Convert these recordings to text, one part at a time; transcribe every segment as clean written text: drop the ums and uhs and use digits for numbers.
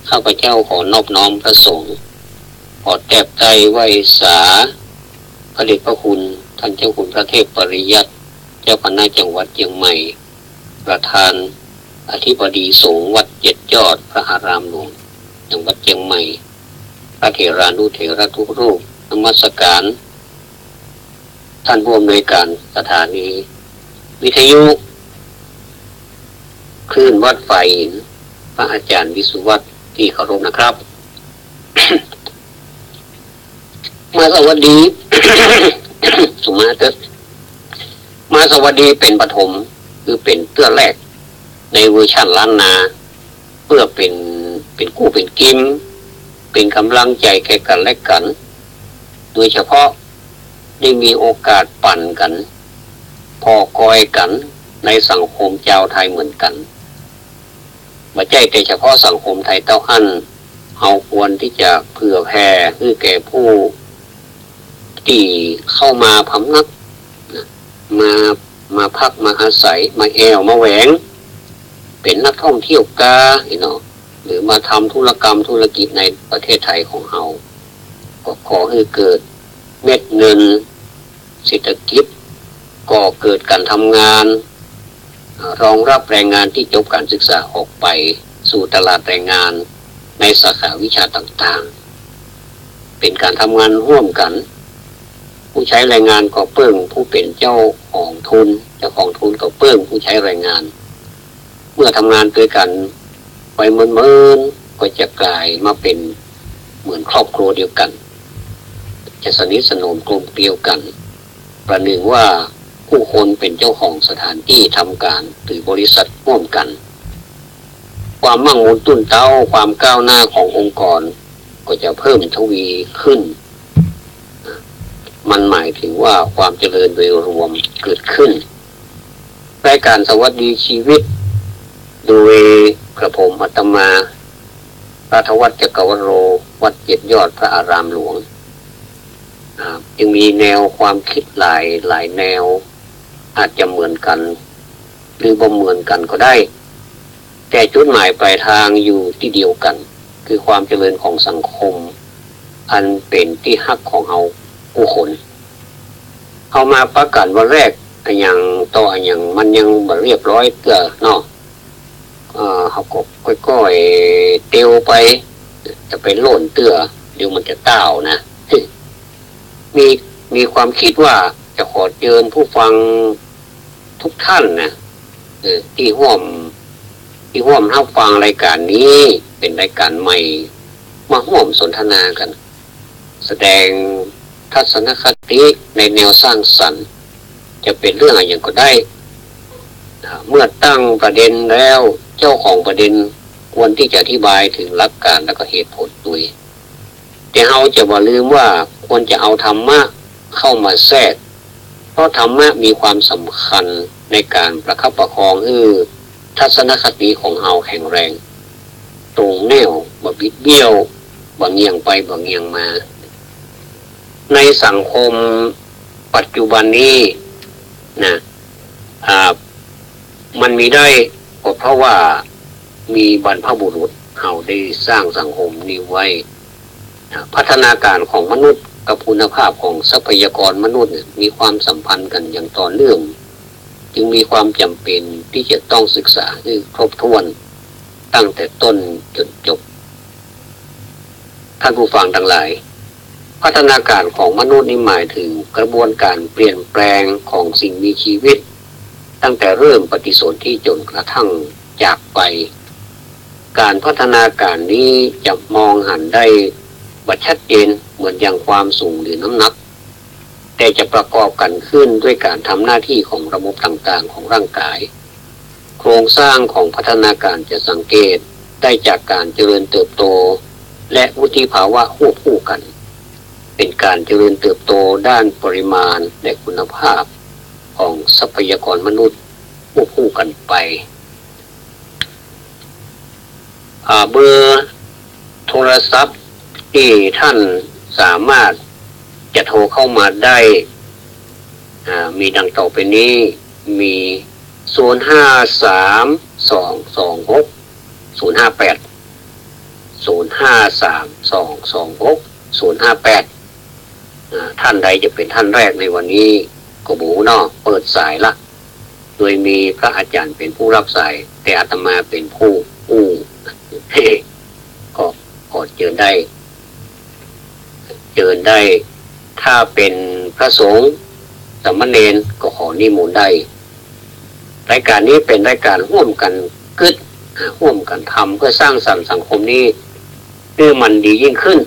ข้าพเจ้าขอนอบน้อมพระสงฆ์ขอแตบใจไหว้สาพระเดชพระคุณท่านเจ้าคุณพระเทพปริยัติเจ้าคณะจังหวัดเชียงใหม่ประธานอธิบดีสงฆ์วัดเจ็ดยอดพระอารามหลวงจังหวัดเชียงใหม่พระเถรานุเถระทุกรูปนมัสการท่านผู้อำนวยการสถานีวิทยุคลื่นวัดไฟพระอาจารย์วิสุวัตรที่เคารพนะครับ มาสวัสดี สุมาเตมาสวัสดีเป็นปฐมคือเป็นเตื้อแรกในเวอร์ชันล้านนาเพื่อเป็นกู้เป็นกิมเป็นกำลังใจแก่กันและกันโดยเฉพาะได้มีโอกาสปั่นกันพอกอยกันในสังคมชาวไทยเหมือนกันไม่ใช่แต่เฉพาะสังคมไทยเต้าอั้นเราควรที่จะเผื่อแผ่ให้แก่ผู้ที่เข้ามาพำนักมาพักมาอาศัยมาแอวมาแหวงเป็นนักท่องเที่ยวกาหรือมาทำธุรกรรมธุรกิจในประเทศไทยของเราก็ขอให้เกิดเม็ดเงินเศรษฐกิจก่อเกิดการทำงานรองรับแรงงานที่จบการศึกษาออกไปสู่ตลาดแรงงานในสาขาวิชาต่างๆเป็นการทำงานร่วมกันผู้ใช้แรงงานก็เพิ่งผู้เป็นเจ้าของทุนเจ้าของทุนก็เพิ่งผู้ใช้แรงงานเมื่อทำงานด้วยกันไปเมินก็จะกลายมาเป็นเหมือนครอบครัวเดียวกันจะสนิทสนมกลมเกลียวกันประหนึ่งว่าผู้คนเป็นเจ้าของสถานที่ทำการหรือบริษัทร่วมกันความมั่งมนตุ้นเต้าความก้าวหน้าขององค์กรก็จะเพิ่มทวีขึ้นมันหมายถึงว่าความเจริญโดยรวมเกิดขึ้นรายการสวัสดีชีวิตโดยกระผมอาตมาพระธวัชจักรวโรวัดเจ็ดยอดพระอารามหลวงยังมีแนวความคิดหลายแนวอาจจะเหมือนกันหรือบ่เหมือนกันก็ได้แต่จุดหมายปลายทางอยู่ที่เดียวกันคือความเจริญของสังคมอันเป็นที่ฮักของเราผู้คนเอามาประกาศวันแรกอย่างต่ออย่างมันยังบ่เรียบร้อยเกือเนาะเขาก็ค่อยๆเตียวไปจะไปโล่นเตื้อเดี๋ยวมันจะเต้านะ มีความคิดว่าจะขอเชิญผู้ฟังทุกท่านนะที่ร่วมรับฟังรายการนี้เป็นรายการใหม่มาร่วมสนทนากันแสดงทัศนคติในแนวสร้างสรรค์จะเป็นเรื่องอะไรอย่างก็ได้เมื่อตั้งประเด็นแล้วเจ้าของประเด็นควรที่จะอธิบายถึงหลักการและก็เหตุผลด้วยแต่เราจะบ่ลืมว่าควรจะเอาธรรมะเข้ามาแทรกเพราะธรรมะมีความสำคัญในการประคับประคองให้ทัศนคติของเราแข็งแรงตรงแนวบ่บิดเบี้ยวบ่เงียงไปบ่เงียงมาในสังคมปัจจุบันนี้นะมันมีได้ก็เพราะว่ามีบรรพบุรุษเราได้สร้างสังคมนี้ไว้พัฒนาการของมนุษย์กับคุณภาพของทรัพยากรมนุษย์มีความสัมพันธ์กันอย่างต่อเนื่องจึงมีความจำเป็นที่จะต้องศึกษาให้ครบถ้วนตั้งแต่ต้นจนจบท่านผู้ฟังทั้งหลายพัฒนาการของมนุษย์นี้หมายถึงกระบวนการเปลี่ยนแปลงของสิ่งมีชีวิตตั้งแต่เริ่มปฏิสนธิจนกระทั่งจากไปการพัฒนาการนี้จะมองหันได้บัดชัดเจนเหมือนอย่างความสูงหรือน้ำหนักแต่จะประกอบกันขึ้นด้วยการทำหน้าที่ของระบบต่างๆของร่างกายโครงสร้างของพัฒนาการจะสังเกตได้จากการเจริญเติบโตและวุฒิภาวะควบคู่กันเป็นการเจริญเติบโตด้านปริมาณและคุณภาพของทรัพยากรมนุษย์ควบคู่กันไปเบอร์โทรศัพท์ที่ท่านสามารถจะโทรเข้ามาได้มีดังต่อไปนี้มี053-226-058 053226 058ท่านใดจะเป็นท่านแรกในวันนี้ก็หมูเนาะเปิดสายละโดยมีพระอาจารย์เป็นผู้รับสายแต่อาตมาเป็นผู้อู้ก็เจอได้ถ้าเป็นพระสงฆ์สามเณรก็ขอนิมนต์ได้รายการนี้เป็นรายการร่วมกันร่วมกันทำเพื่อสร้างสรรค์สังคมนี้ให้มันดียิ่งขึ้น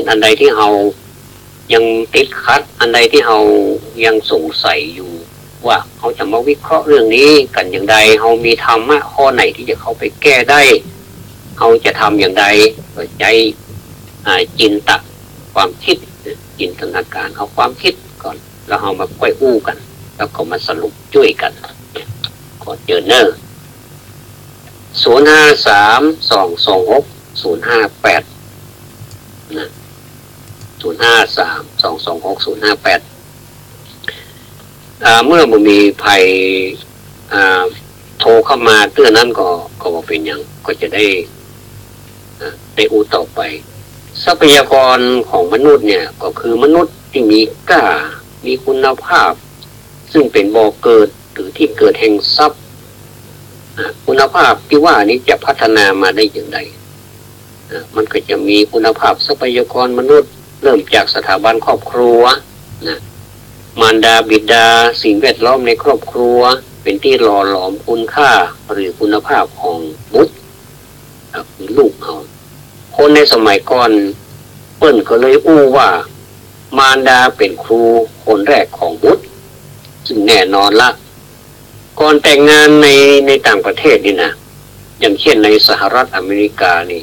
อันใดที่เรายังติดขัดอันใดที่เรายังสงสัยอยู่ว่าเขาจะมาวิเคราะห์เรื่องนี้กันอย่างไรเรามีธรรมะข้อไหนที่จะเข้าไปแก้ได้เราจะทำอย่างไรใจจินตะความคิดจินตนาการเอาความคิดก่อนแล้วเรามาค่อยอู้กันแล้วก็มาสรุปช่วยกันขอเจอเนอร์053226 058นะ053226 058เมื่อมันมีภัยโทรเข้ามาเตือนนั้นก็เป็นอย่างก็จะได้อู้ต่อไปทรัพยากรของมนุษย์เนี่ยก็คือมนุษย์ที่มีกล้ามีคุณภาพซึ่งเป็นบ่อเกิดหรือที่เกิดแห่งทรัพย์คุณภาพที่ว่านี้จะพัฒนามาได้อย่างไรมันก็จะมีคุณภาพทรัพยากรมนุษย์เริ่มจากสถาบันครอบครัวนะมารดาบิดาสิ่งแวดล้อมในครอบครัวเป็นที่หล่อหลอมคุณค่าหรือคุณภาพของบุตรลูกเขาคนในสมัยก่อนเปิ้นก็เลยอู้ว่ามารดาเป็นครูคนแรกของบุตรซึ่งแน่นอนละก่อนแต่งงานในต่างประเทศนี่นะอย่างเช่นในสหรัฐอเมริกานี่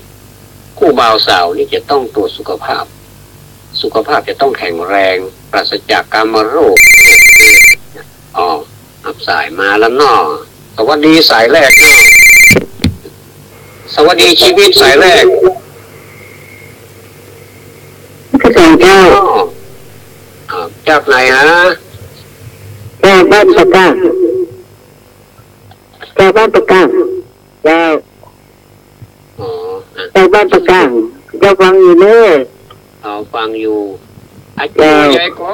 คู่บ่าวสาวนี่จะต้องตรวจสุขภาพจะต้องแข็งแรงปราศจากกามโรคอับสายมาแล้วเนาะสวัสดีสายแรกเนาะสวัสดีชีวิตสายแรกพระเจ้าจากไหนฮะจากบ้านปะก้างจากบ้านปะก้างจากบ้านปะก้างจะฟังอยู่เนอะฟังอยู่อาจารย์ใหญ่ก็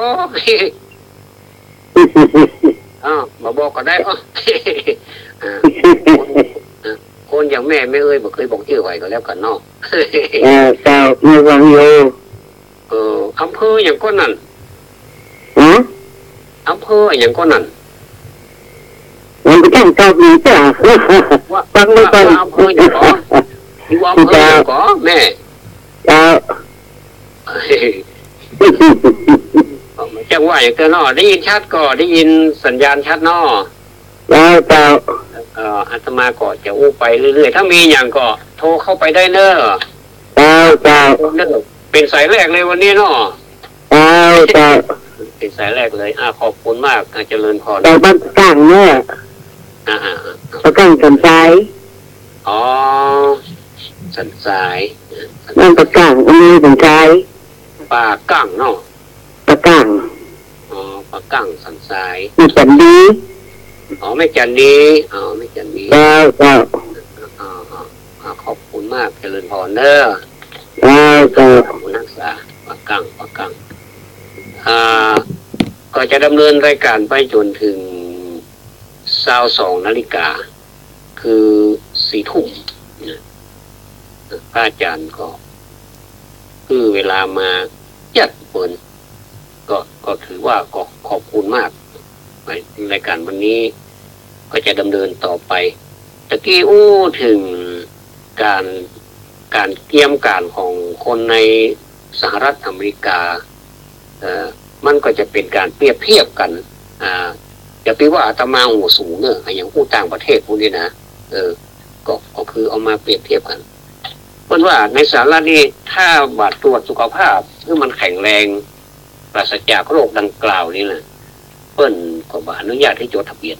มาบอกก็ได้คนอย่างแม่ไม่บอกเคยบอกชื่อไว้ก็แล้วกันเนาะเจ้ามีฟังอยู่อำเภออย่างก้นนั่นอำเภออย่างก้นนั่นมันก็ต้องตอบดีจ้ะฟังไม่ฟังอำเภออย่างก้อนอยู่อำเภออย่างก้อแม่เจ้าจังว่าอย่างเจ้าน้อได้ยินชัดก็ได้ยินสัญญาณชัดน้อเจ้าอาตมาก็จะอู้ไปเรื่อยๆถ้ามีอย่างก็โทรเข้าไปได้เนอะเจ้าเป็นสายแรกเลยวันนี้เนาะเจ้าเป็นสายแรกเลยขอบคุณมากเจริญพรแต่บ้านกลางเนี่ยบ้านกลางสันทรายสันทรายบ้านกลางมีสันทรายป่ากั้งเนาะป่ากั้งป่ากั้งสันทรายไม่จันดีไม่จันดีไม่จันดีเจ้าขอบคุณมากเจริญพรเนอะขอบคุณนักศึกษาป่ากั้งก็จะดำเนินรายการไปจนถึง22 นาฬิกาคือ4 ทุ่มพระอาจารย์ก็คือเวลามาจัดเปิดก็ถือว่าก็ขอบคุณมากในรายการวันนี้ก็จะดำเนินต่อไปตะกี้ถึงการเตรียมการของคนในสหรัฐอเมริกามันก็จะเป็นการเปรียบเทียบกันอย่าไปว่าอาตมาหัวสูงเนอะอย่างผู้ต่างประเทศพวกนี้นะก็คือเอามาเปรียบเทียบกันเพราะว่าในสหรัฐนี่ถ้าบัตรตรวจสุขภาพคือมันแข็งแรงปราศจากโรคดังกล่าวนี่แหละเปิ้นก็อนุญาตให้จดทะเบียน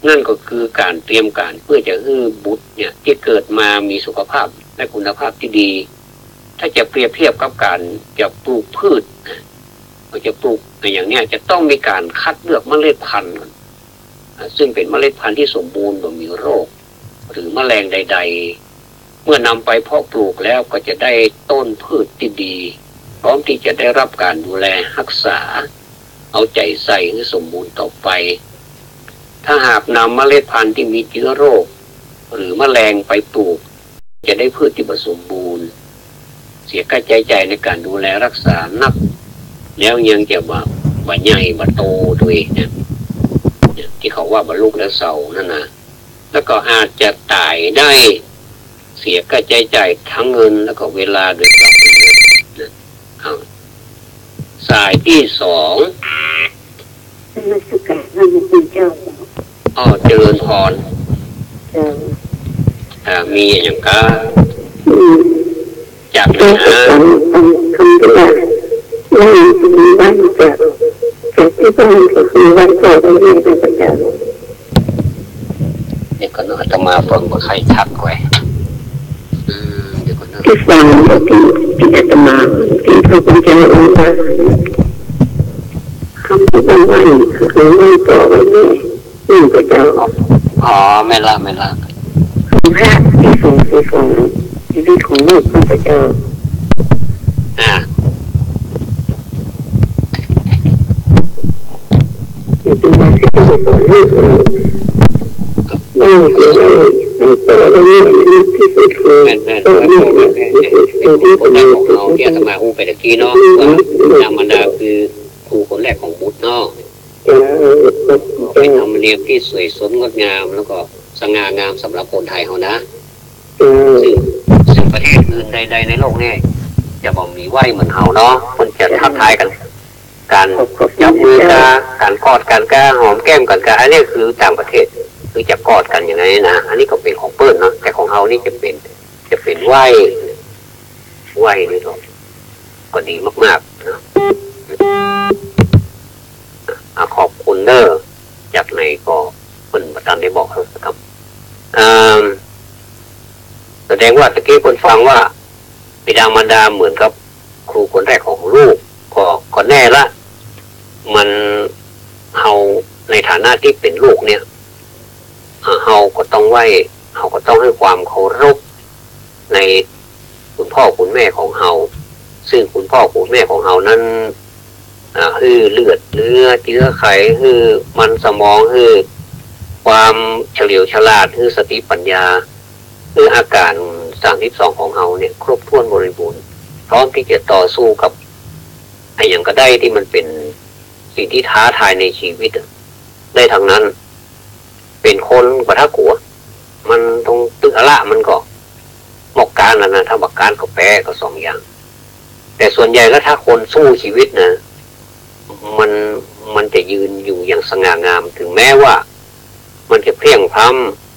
นั่นก็คือการเตรียมการเพื่อจะให้บุตรเนี่ยที่เกิดมามีสุขภาพและคุณภาพที่ดีถ้าจะเปรียบเทียบกับการจะปลูกพืชก็จะปลูกอย่างนี้จะต้องมีการคัดเลือกเมล็ดพันธุ์ซึ่งเป็นเมล็ดพันธุ์ที่สมบูรณ์บ่มีโรคหรือแมลงใด เมื่อนำไปเพาะปลูกแล้วก็จะได้ต้นพืชที่ดีพร้อมที่จะได้รับการดูแลรักษาเอาใจใส่ให้สมบูรณ์ต่อไปถ้าหากนำเมล็ดพันธุ์ที่มีเชื้อโรคหรือแมลงไปปลูกจะได้พืชที่สมบูรณ์เสียค่าใช้จ่ายในการดูแลรักษานักแล้วยังจะบ่ใหญ่บ่โตด้วยเนี่ยที่เขาว่าบ่ลูกแล้วเศร้านั่นนะแล้วก็อาจจะตายได้เสียค่าใช้จ่ายทั้งเงินแล้วก็เวลาโดยเปล่าประโยชน์นะสายที่สองนักศึกษาพระพุทธเจ้าเจริญพรมีอย่างก็จากนี้นะคำที่ว่าไม่มีบ้านจากที่บ้านก็คือวันก่อนเรียนเป็นประจำเด็กก็อาตมาฟังว่าใครทักไว้ที่ฟังที่อาตมาที่พระพุทธเจ้าองค์ว่าคำที่ว่าวันคือวันก่อนวันนี้นี่พระเจ้าไม่ละพระที่ทรงชีวิตของลูกพระเจ้าเป็นมาที่จะสอนลูกนี่คือในตัวเราเนี่ยที่สุดคือตัวนี้เป็นครูคนแรกของเราที่อาตมาพูดไปตะกี้เนาะว่านางมารดาคือครูคนแรกของพุทธเนาะเป็นธรรมเนียมที่สวยสดงดงามแล้วก็สง่างามสำหรับคนไทยเขานะซึ่งประเทศอื่นใดๆในโลกนี้จะบอกมีไหวเหมือนเฮาเนาะมันจะทักทายกันการจับมือกันการกอดกันการหอมแก้มกันอันนี้คือต่างประเทศคือจะกอดกันอย่างไรนะอันนี้ก็เป็นของเปิ้ลเนาะแต่ของเฮานี่จะเป็นไหวนี่เนาะก็ดีมากๆนะขอบคุณเด้อจากไหนก็เปิ้ลประธานได้บอกครับแสดงว่าตะกี้คนฟังว่าบิดามารดาเหมือนกับครูคนแรกของลูกก็แน่ละมันเฮาในฐานะที่เป็นลูกเนี่ยเฮาก็ต้องให้ความเคารพในคุณพ่อคุณแม่ของเฮาซึ่งคุณพ่อคุณแม่ของเฮานั้นฮือเลือดเนื้อเชื้อไขฮือมันสมองฮือความเฉลียวฉลาดฮือสติปัญญาฮืออาการ32ของเฮาเนี่ยครบถ้วนบริบูรณ์พร้อมที่จะต่อสู้กับไอ้อย่างก็ได้ที่มันเป็นสิ่งที่ท้าทายในชีวิตได้ทั้งนั้นเป็นคนกว่าถ้ากลัวมันต้องตึกอะละมันก็หมกการนะถ้าบักการก็แพ้ก็2อย่างแต่ส่วนใหญ่แล้วถ้าคนสู้ชีวิตนะมันจะยืนอยู่อย่างสง่างามถึงแม้ว่ามันจะเพลียงพล้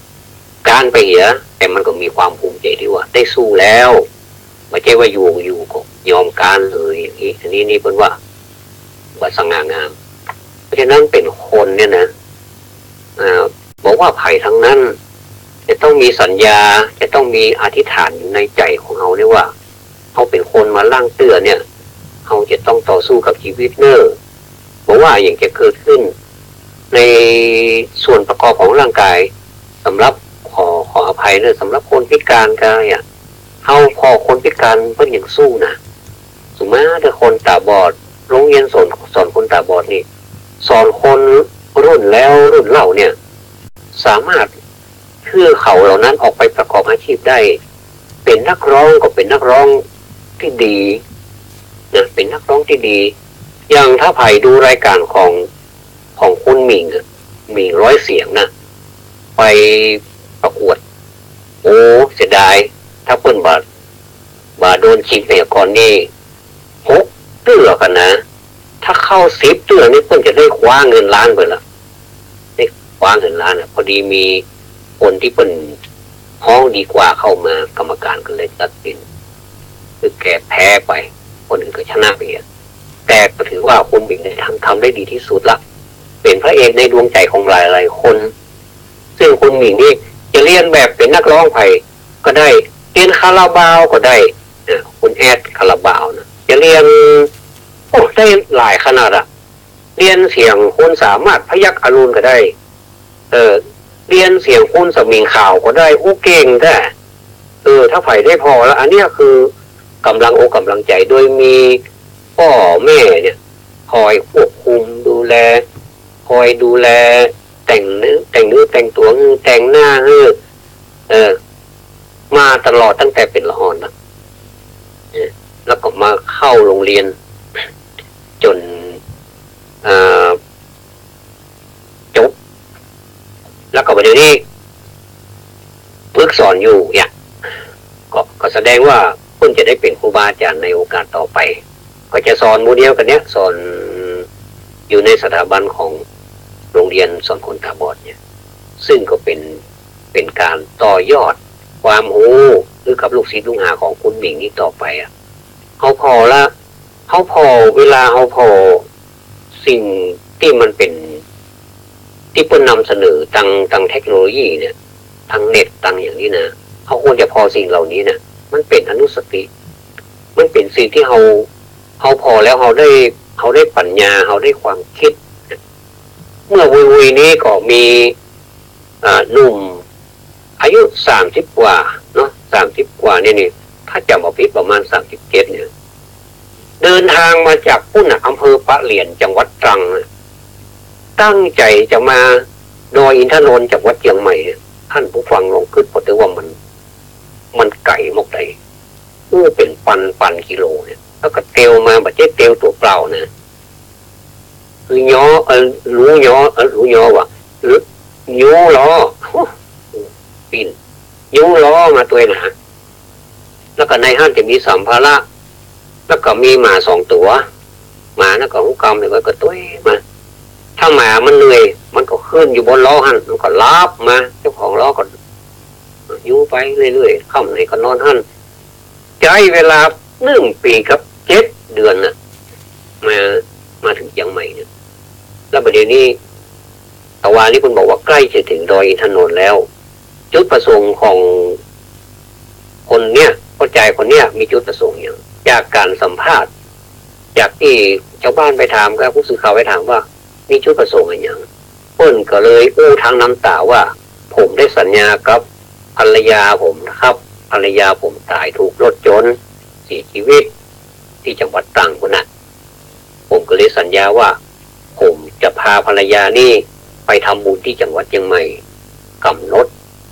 ำการไปเหียแต่มันก็มีความภูมิใจที่ว่าได้สู้แล้วไม่ใช่ว่าอยู่ก็ยอมการเลยอย่างนี้อันนี้เป็นว่าสง่างามเพราะฉะนั้นเป็นคนเนี่ยนะบอกว่าไผ่ทั้งนั้นจะต้องมีสัญญาจะต้องมีอธิษฐานอยู่ในใจของเขาเนี่ยว่าเขาเป็นคนมาล่างเตื้อเนี่ยเขาจะต้องต่อสู้กับชีวิตเนอะบอกว่าอย่างจะเกิดขึ้นในส่วนประกอบของร่างกายสำหรับขออภัยเนอะสำหรับคนพิการก็เนี่ยเขาพอคนพิการเพิ่งอย่างสู้นะสมมติถ้าคนตาบอดโรงเรียนสอนคนตาบอดนี่สอนคนรุ่นแล้วรุ่นเล่าเนี่ยสามารถเชื่อเขาเหล่านั้นออกไปประกอบอาชีพได้เป็นนักร้องก็เป็นนักร้องที่ดีนะเป็นนักร้องที่ดีอย่างถ้าไผ่ดูรายการของคุณหมิง100 เสียงนะไปประกวดโอ้เสียดายถ้าเปิ้นบาโดนชิงเนี่ยก่อนนี่6 เตื้อกันนะถ้าเข้า10 เตื้อนี่เปิ้นจะได้คว้าเงินล้านไปละได้คว้าเงินล้านพอดีมีคนที่เป็นห้องดีกว่าเข้ามากรรมการก็เลยตัดสินคือแกแพ้ไปคนอื่นก็ชนะไปแต่ก็ถือว่าคุณบิ๊กได้ทำได้ดีที่สุดละเป็นพระเอกในดวงใจของหลายๆคนซึ่งคุณบิ๊กนี่จะเรียนแบบเป็นนักร้องไผ่ก็ได้เรียนคาราบาวก็ได้คุณแอดคาราบาวนะจะเรียนได้หลายขนาดเรียนเสียงคุณสามารถพยักอรุณก็ได้เรียนเสียงคุณสมิงข่าวก็ได้เก่งแต่ ถ้าไผ่ได้พอแล้วอันนี้คือกำลังอกกำลังใจโดยมีพ่อแม่เนี่ยคอยควบคุมดูแลคอยดูแลแต่งเนื้อแต่งตัวแต่งหน้ามาตลอดตั้งแต่เป็นละอ่อนนะแล้วก็มาเข้าโรงเรียนจนจบแล้วก็เดี๋ยวนี้ฝึกสอนอยู่เนี่ยก็แสดงว่าเพิ่งจะได้เป็นครูบาอาจารย์ในโอกาสต่อไปก็จะสอนโมเดลกันเนี้ยสอนอยู่ในสถาบันของโรงเรียนสอนคนตาบอดเนี่ยซึ่งก็เป็นการต่อยอดความรู้หรือกับลูกศิษย์ลูกหาของคุณหมิงนี้ต่อไปเขาพอเวลาเขาพอสิ่งที่มันเป็นที่เพิ่นนำเสนอทางเทคโนโลยีเนี่ยทางเน็ตทางอย่างนี้นะเขาควรจะพอสิ่งเหล่านี้เนี่ยมันเป็นอนุสติมันเป็นสิ่งที่เขาพอแล้วเขาได้ปัญญาเขาได้ความคิดเมื่อวุยนี้ก็มีหนุ่มอายุ30 กว่าเนาะ30 กว่านี่ถ้าจำเอาผิดประมาณ37เนี่ยเดินทางมาจากพุ่นอำเภอปะเหลียนจังหวัดตรังตั้งใจจะมาดอยอินทนนท์จากวัดเชียงใหม่ท่านผู้ฟังลองคิดพอถือว่ามันไก่มกใดเป็นปันกิโลเนี่ยแล้วก็เตียวมาแบบเจ๊เตียวตัวเปล่านะคือรู้ย้อว่ะหรือย้อล้อปิ่นย้อล้อมาตัวหนาแล้วก็ในห้างจะมีสัมภาระแล้วก็มีหมา2 ตัวหมาแล้วก็หุกกำเลยก็ตัวมาถ้าหมามันเหนื่อยมันก็ขึ้นอยู่บนล้อหันมันก็ลาบมาเจ้าของล้อก็อยู่ไปเรื่อยๆค่ำไหนก็นอนหันใช้เวลา1 ปีกับ7 เดือนน่ะมาถึงเชียงใหม่เนี่ยแล้วประเดี๋ยวนี้ตะวันนี้คุณบอกว่าใกล้จะถึงดอยอินทนนท์แล้วจุดประสงค์ของคนเนี้ยเข้าใจคนเนี้ยมีจุดประสงค์อย่างจากการสัมภาษณ์จากที่ชาวบ้านไปถามกับผู้สื่อข่าวไปถามว่ามีจุดประสงค์อะไรอย่างเพิ่นก็เลยทางน้ำตาว่าผมได้สัญญากับภรรยาผมนะครับภรรยาผมตายถูกรถชนเสียชีวิตที่จังหวัดตรังคนน่ะผมก็เลยสัญญาว่าผมจะพาภรรยานี่ไปทำบุญที่จังหวัดเชียงใหม่กำหนด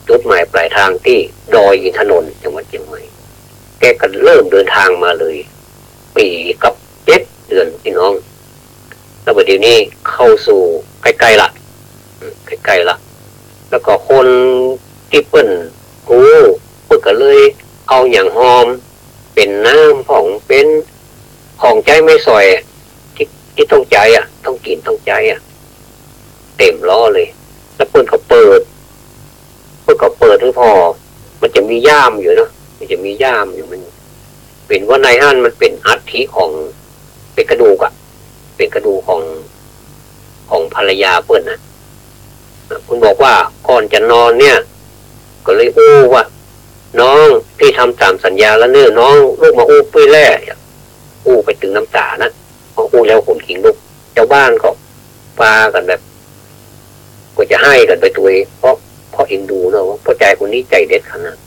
จุดหมายปลายทางที่ดอยอินทนนท์จังหวัดเชียงใหม่แกก็เริ่มเดินทางมาเลยปีกับ7 เดือนพี่น้องแล้วเดี๋ยวนี้เข้าสู่ใกล้ๆละแล้วก็คนที่เปิ้นเพิ่นก็เลยเอาอย่างหอมเป็นน้ำของเป็นของใจไม่สอยที่ต้องใจต้องกินต้องใจเต็มล้อเลยแล้วเปิ้นก็เปิดให้พอมันจะมีย่ามอยู่เนาะมันจะมีย่ามอยู่มันเป็นว่าในห้านมันเป็นอัฐิของเป็นกระดูกเป็นกระดูกของภรรยาเปิ้นนะคุณบอกว่าก่อนจะนอนเนี่ยก็เลยว่าน้องพี่ทำตามสัญญาแล้วเนี่ยน้องลูกมาปุ้ยแร่ไปถึงน้ำตานะพอแล้วผมขิงลูกเจ้าบ้านก็ปากันแบบก็จะให้กันไปตัวเองเพราะเอ็นดูเนาะว่าพ่อใจคนนี้ใจเด็ดขนาด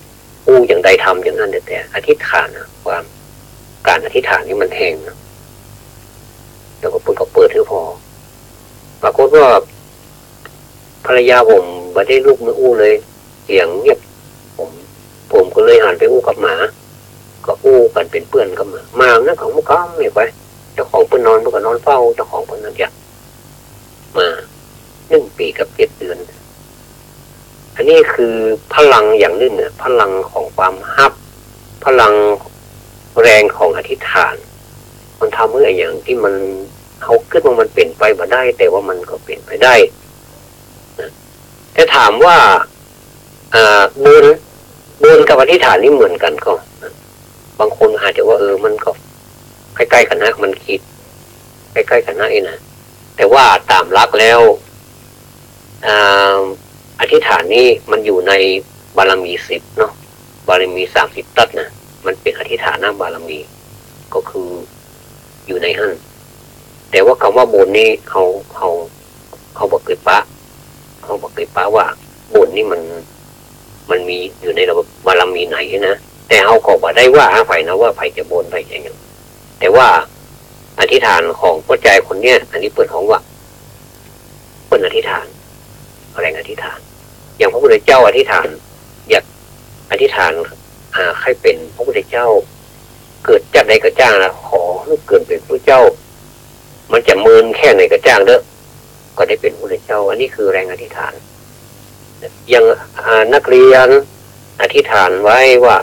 อย่างใดทำอย่างนั้นแต่อธิษฐานนะความการอธิษฐานนี่มันแทงนะแล้วก็เปิดให้พอปรากฏว่าภรรยาผมไม่ได้ลูกไม่เลยเสียงเงียบผมก็เลยหันไปกับหมาก็กันเป็นเพื่อนกับหมานั่นของมุก้อมเนี่ยไปเจ้าของเพื่อนนอนเพื่อนก็นอนเฝ้าเจ้าของเพื่อนนั่นอยากมา1 ปีกับ7 เดือนอันนี้คือพลังอย่างนึงเนี่ยพลังของความฮับพลังแรงของอธิษฐานมันทำให้อย่างที่มันเขาคิดว่ามันเป็นไปมาได้แต่ว่ามันก็เป็นไปได้แต่ถามว่าบุญกับอธิษฐานนี่เหมือนกันก็บางคนอาจจะว่ามันก็ใกล้ๆกันนะมันคิดใกล้ๆกันนะนะแต่ว่าตามหลักแล้วอธิษฐานนี่มันอยู่ในบารมี10เนาะบารมี30ตัดนะมันเป็นอธิษฐานบารมีก็คืออยู่ในหั่นแต่ว่าคำว่าบุญนี่เขาบอกเกิดปะว่าบุญนี่มันมีอยู่ในระบบบ ารมีไหนนะแต่เขาก็บ่ได้ว่าไผนะว่าไผจะบนไผจะอย่างแต่ว่าอธิษฐานของพระใจคนเนี้ยอันนี้เปิดของว่าเปิดอธิษฐานแรงอธิษฐานอย่างพระพุทธเจ้าอธิษฐานอยากอธิษฐานใครเป็นพระพุทธเจ้าเกิดจากใดก็จ้างนะขอให้เกิดเป็นพระเจ้ามันจะเมินแค่ไหนก็จ้างเด้อก็ได้เป็นพระพุทธเจ้าอันนี้คือแรงอธิษฐานยังนักเรียนอธิษฐานไว้ว่า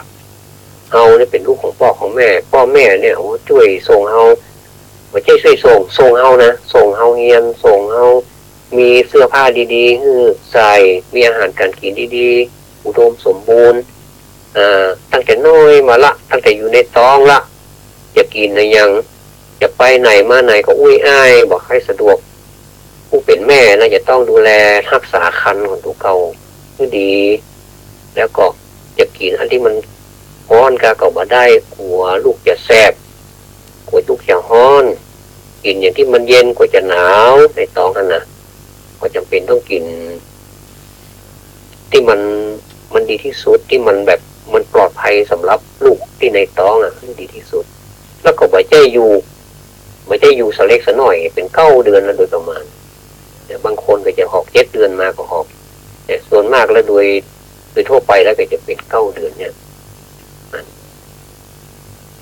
เอาเนี่ยเป็นลูกของพ่อของแม่พ่อแม่เนี่ยโอ้ช่วยส่งเอาไม่ใช่ช่วยส่งเอานะส่งเอาเงียนส่งเอามีเสื้อผ้าดีๆใส่มีอาหารการกินดีๆอุดมสมบูรณ์ตั้งแต่น้อยมาละตั้งแต่อยู่ในท้องละจะกินอะไรยังจะไปไหนมาไหนก็อุ้ยอ้ายบอกให้สะดวกผู้เป็นแม่นะจะต้องดูแลรักษาครรภ์ของตัวเขาให้ดี แล้วก็จะกินอันที่มันฮ้อนก็บ่ได้กลัวลูกจะแสบกลัวลูกจะฮ้อนกินอย่างที่มันเย็นกว่าจะหนาวในท้องนั่นนะก็จำเป็นต้องกินที่มันดีที่สุดที่มันแบบมันปลอดภัยสำหรับลูกที่ในท้องดีที่สุดแล้วก็ไม่ใช่อยู่สเล็กสน้อยเป็น9 เดือนแล้วโดยประมาณแต่บางคนก็จะหอก7 เดือนมาก็หอกแต่ส่วนมากแล้วโดยทั่วไปแล้วก็จะเป็น9 เดือนเนี่ย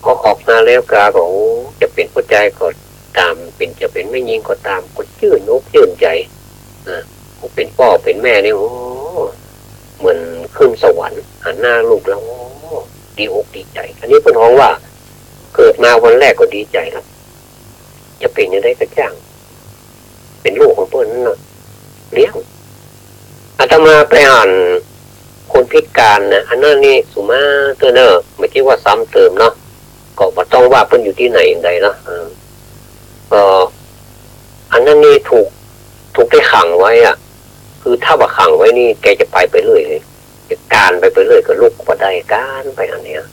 พอออกมาแล้วกาก็จะเป็นหัวใจก็ตามเป็นจะเป็นไม่ยิงก็ตามก็ชื่นอกชื่นใจเป็นพ่อเป็นแม่เนี่ยโอ้เหมือนขึ้นสวรรค์หันหน้าลูกแล้วดีอกดีใจอันนี้เป็นห้องว่าเกิดมาวันแรกก็ดีใจแล้วจะเป็นยังไงก็จ้างเป็นลูกของเพื่อนนั่นนะเลี้ยงอาตมาไปอ่านคนพิการนะอันนั้นนี่สุมาเตอร์เนอร์ไม่ใช่ว่าซ้ำเติมเนาะก็บ่ต้องว่าเพิ่นอยู่ที่ไหนอย่างใดเนาะอันนั้นนี่ถูกได้ขังไว้คือถ้าว่าขังไว้นี่แกจะไปเรื่อยเลยจะการไปเรื่อยก็ลูกก็ได้การไปอันเนี้ย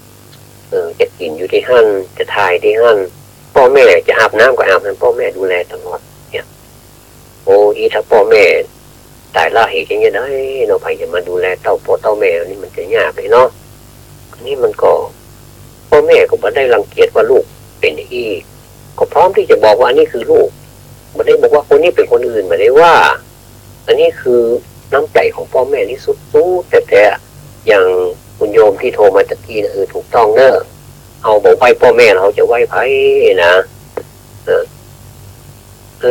จะกินอยู่ที่หั่นจะถ่ายที่หั่นพ่อแม่จะอาบน้ำก็อาบน้ำพ่อแม่ดูแลตลอดเนี่ยโอ้ยถ้าพ่อแม่ตายละเหตุอย่างเงี้ยได้เนาะใครจะมาดูแลเต้าพ่อเต้าแม่นี่มันจะยากเลยเนาะนี่มันก็พ่อแม่ก็ไม่ได้รังเกียจว่าลูกเป็นอีกก็พร้อมที่จะบอกว่าอันนี้คือลูกไม่ได้บอกว่าคนนี้เป็นคนอื่นไม่ได้ว่าอันนี้คือน้ำใจของพ่อแม่ที่สุดแต่อย่างคุณโยมที่โทรมาตะกี้นะถูกต้องเนอะเอาบอกไหว้พ่อแม่เราจะไหว้ไผ่นะ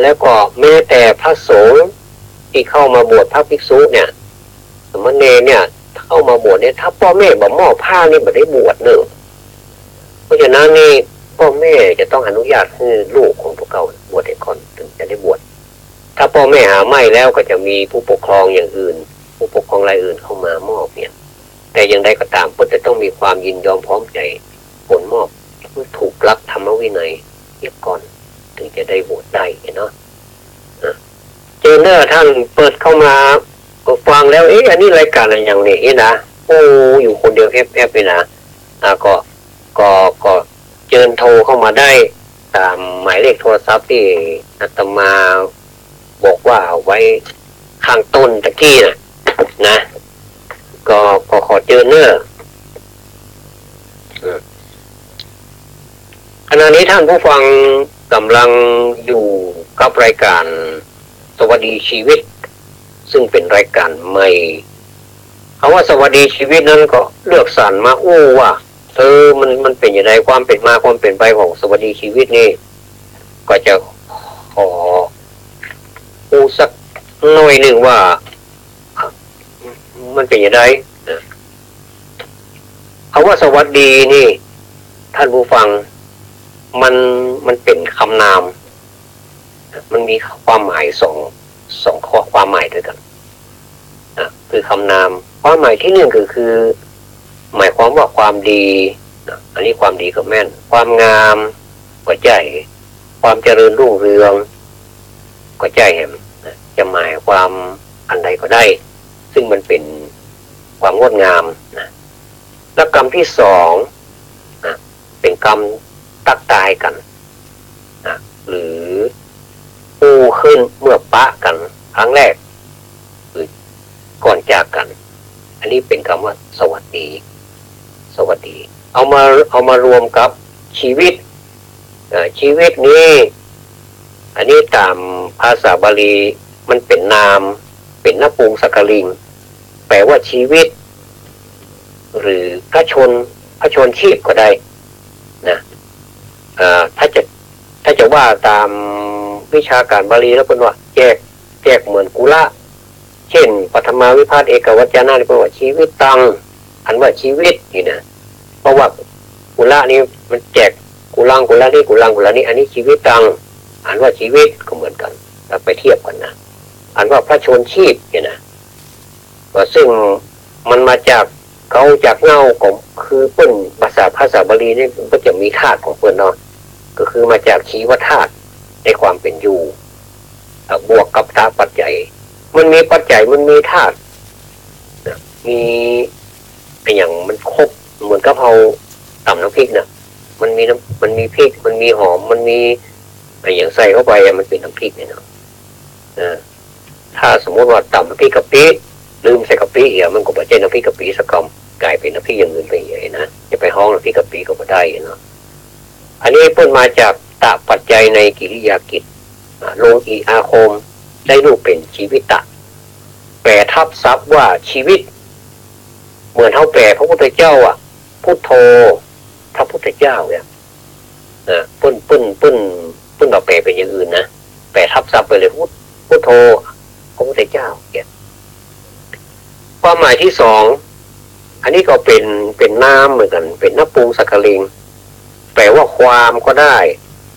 แล้วก็แม้แต่พระสงฆ์ที่เข้ามาบวชพระภิกษุเนี่ยสมณเณรเนี่ยเข้ามาบวชเนี่ยถ้าพ่อแม่บ่มอบผ้านี่บ่ได้บวชเนอะเพราะฉะนั้นนี่พ่อแม่จะต้องอนุญาตให้ลูกของพวกเขาบวชให้ก่อนถึงจะได้บวชถ้าพ่อแม่หาไม่แล้วก็จะมีผู้ปกครองอย่างอื่นผู้ปกครองรายอื่นเข้ามามอบเนี่ยแต่อย่างใดก็ตามก็จะต้องมีความยินยอมพร้อมใจผลมอบถูกลักธรรมวินัยเรียบก่อนถึงจะได้บวชได้เนาะเจเนอร์ท่านเปิดเข้ามาก็ฟังแล้วอันนี้รายการอะไรอย่างนี้นะโอ้อยู่คนเดียวแอบไปนะก็เชิญโทรเข้ามาได้ตามหมายเลขโทรศัพท์ที่อาตมาบอกว่าเอาไว้ข้างต้นตะกี้นะก็ขอเจอเนอร์ขณะนี้ท่านผู้ฟังกำลังอยู่กับรายการสวัสดีชีวิตซึ่งเป็นรายการใหม่คำว่าสวัสดีชีวิตนั้นก็เลือกสรรมาว่ามันเป็นอย่างไรความเป็นมาความเป็นไปของสวัสดีชีวิตนี่ก็จะขอสักหน่อยหนึ่งว่ามันเป็นอย่างไรคำว่าสวัสดีนี่ท่านผู้ฟังมันเป็นคำนามมันมีความหมายสองข้อความหมายด้วยกันคือคำนามความหมายที่หนึ่งคือหมายความว่าความดีอันนี้ความดีก็แม่นความงามก็ใจความเจริญรุ่งเรืองก็ใจจะหมายความอันใดก็ได้ซึ่งมันเป็นความงดงามแล้วกรรมที่สองเป็นกรรมตักตายกันหรือปูขึ้นเมื่อปะกันครั้งแรกหรือก่อนจากกันอันนี้เป็นคำว่าสวัสดี วัสดีเอามารวมกับชีวิตชีวิตนี้อันนี้ตามภาษาบาลีมันเป็นนามเป็นนปูงสักกลิงแปลว่าชีวิตหรือพระชนชีพก็ได้นะถ้าจะว่าตามวิชาการบาลีแล้วเป็นว่าแยกเหมือนกุละเช่นปฐมาวิภัตเอกวัจนะนี่เป็นว่าชีวิตตังอันว่าชีวิตนี่นะเพราะว่ากุละนี่มันแจกกุลังนี่อันนี้ชีวิตตังอันว่าชีวิตก็เหมือนกันเราไปเทียบกันนะอันว่าพระชนชีพเนี่ยนะว่าซึ่งมันมาจากเขาจากเงาของคือเปิ้นภาษาบาลีนี่ก็จะมีธาตุของเปิ้นเนาะก็คือมาจากชีวธาตุในความเป็นอยู่บวกกับธาตุปัจจัยมันมีปัจจัยมันมีธาตุมีอย่างมันครบเหมือนกับเราตำน้ำพริกนะมันมีพริกมันมีหอมมันมีอย่างใส่เข้าไปมันเป็นน้ำพริกเนี่ยเนาะถ้าสมมติว่าตำน้ำพริกกะปิลืมใส่กะปิมันก็ไม่ใช่น้ำพริกกะปิสักคำกลายเป็นน้ำพริกอย่างอื่นไปใหญ่นะจะไปห้องน้ำพริกกะปิก็ไม่ได้เนาะอันนี้เพิ่นมาจากตะปัจจัยในกิริยากิจโลอีอาคมได้รูปเป็นชีวิตตะแปลทับศัพท์ว่าชีวิตเหมือนเท่าแปลพระพุทธเจ้าพุทโธพระพุทธเจ้าเนี่ยปุ้นเราแปลเป็นอย่างอื่นนะแปลทับศัพท์ไปเลยพุทโธพระพุทธเจ้าเนี่ยความหมายที่สองอันนี้ก็เป็นน้ำเหมือนกันเป็นนปูงสักกลิงแปลว่าความก็ได้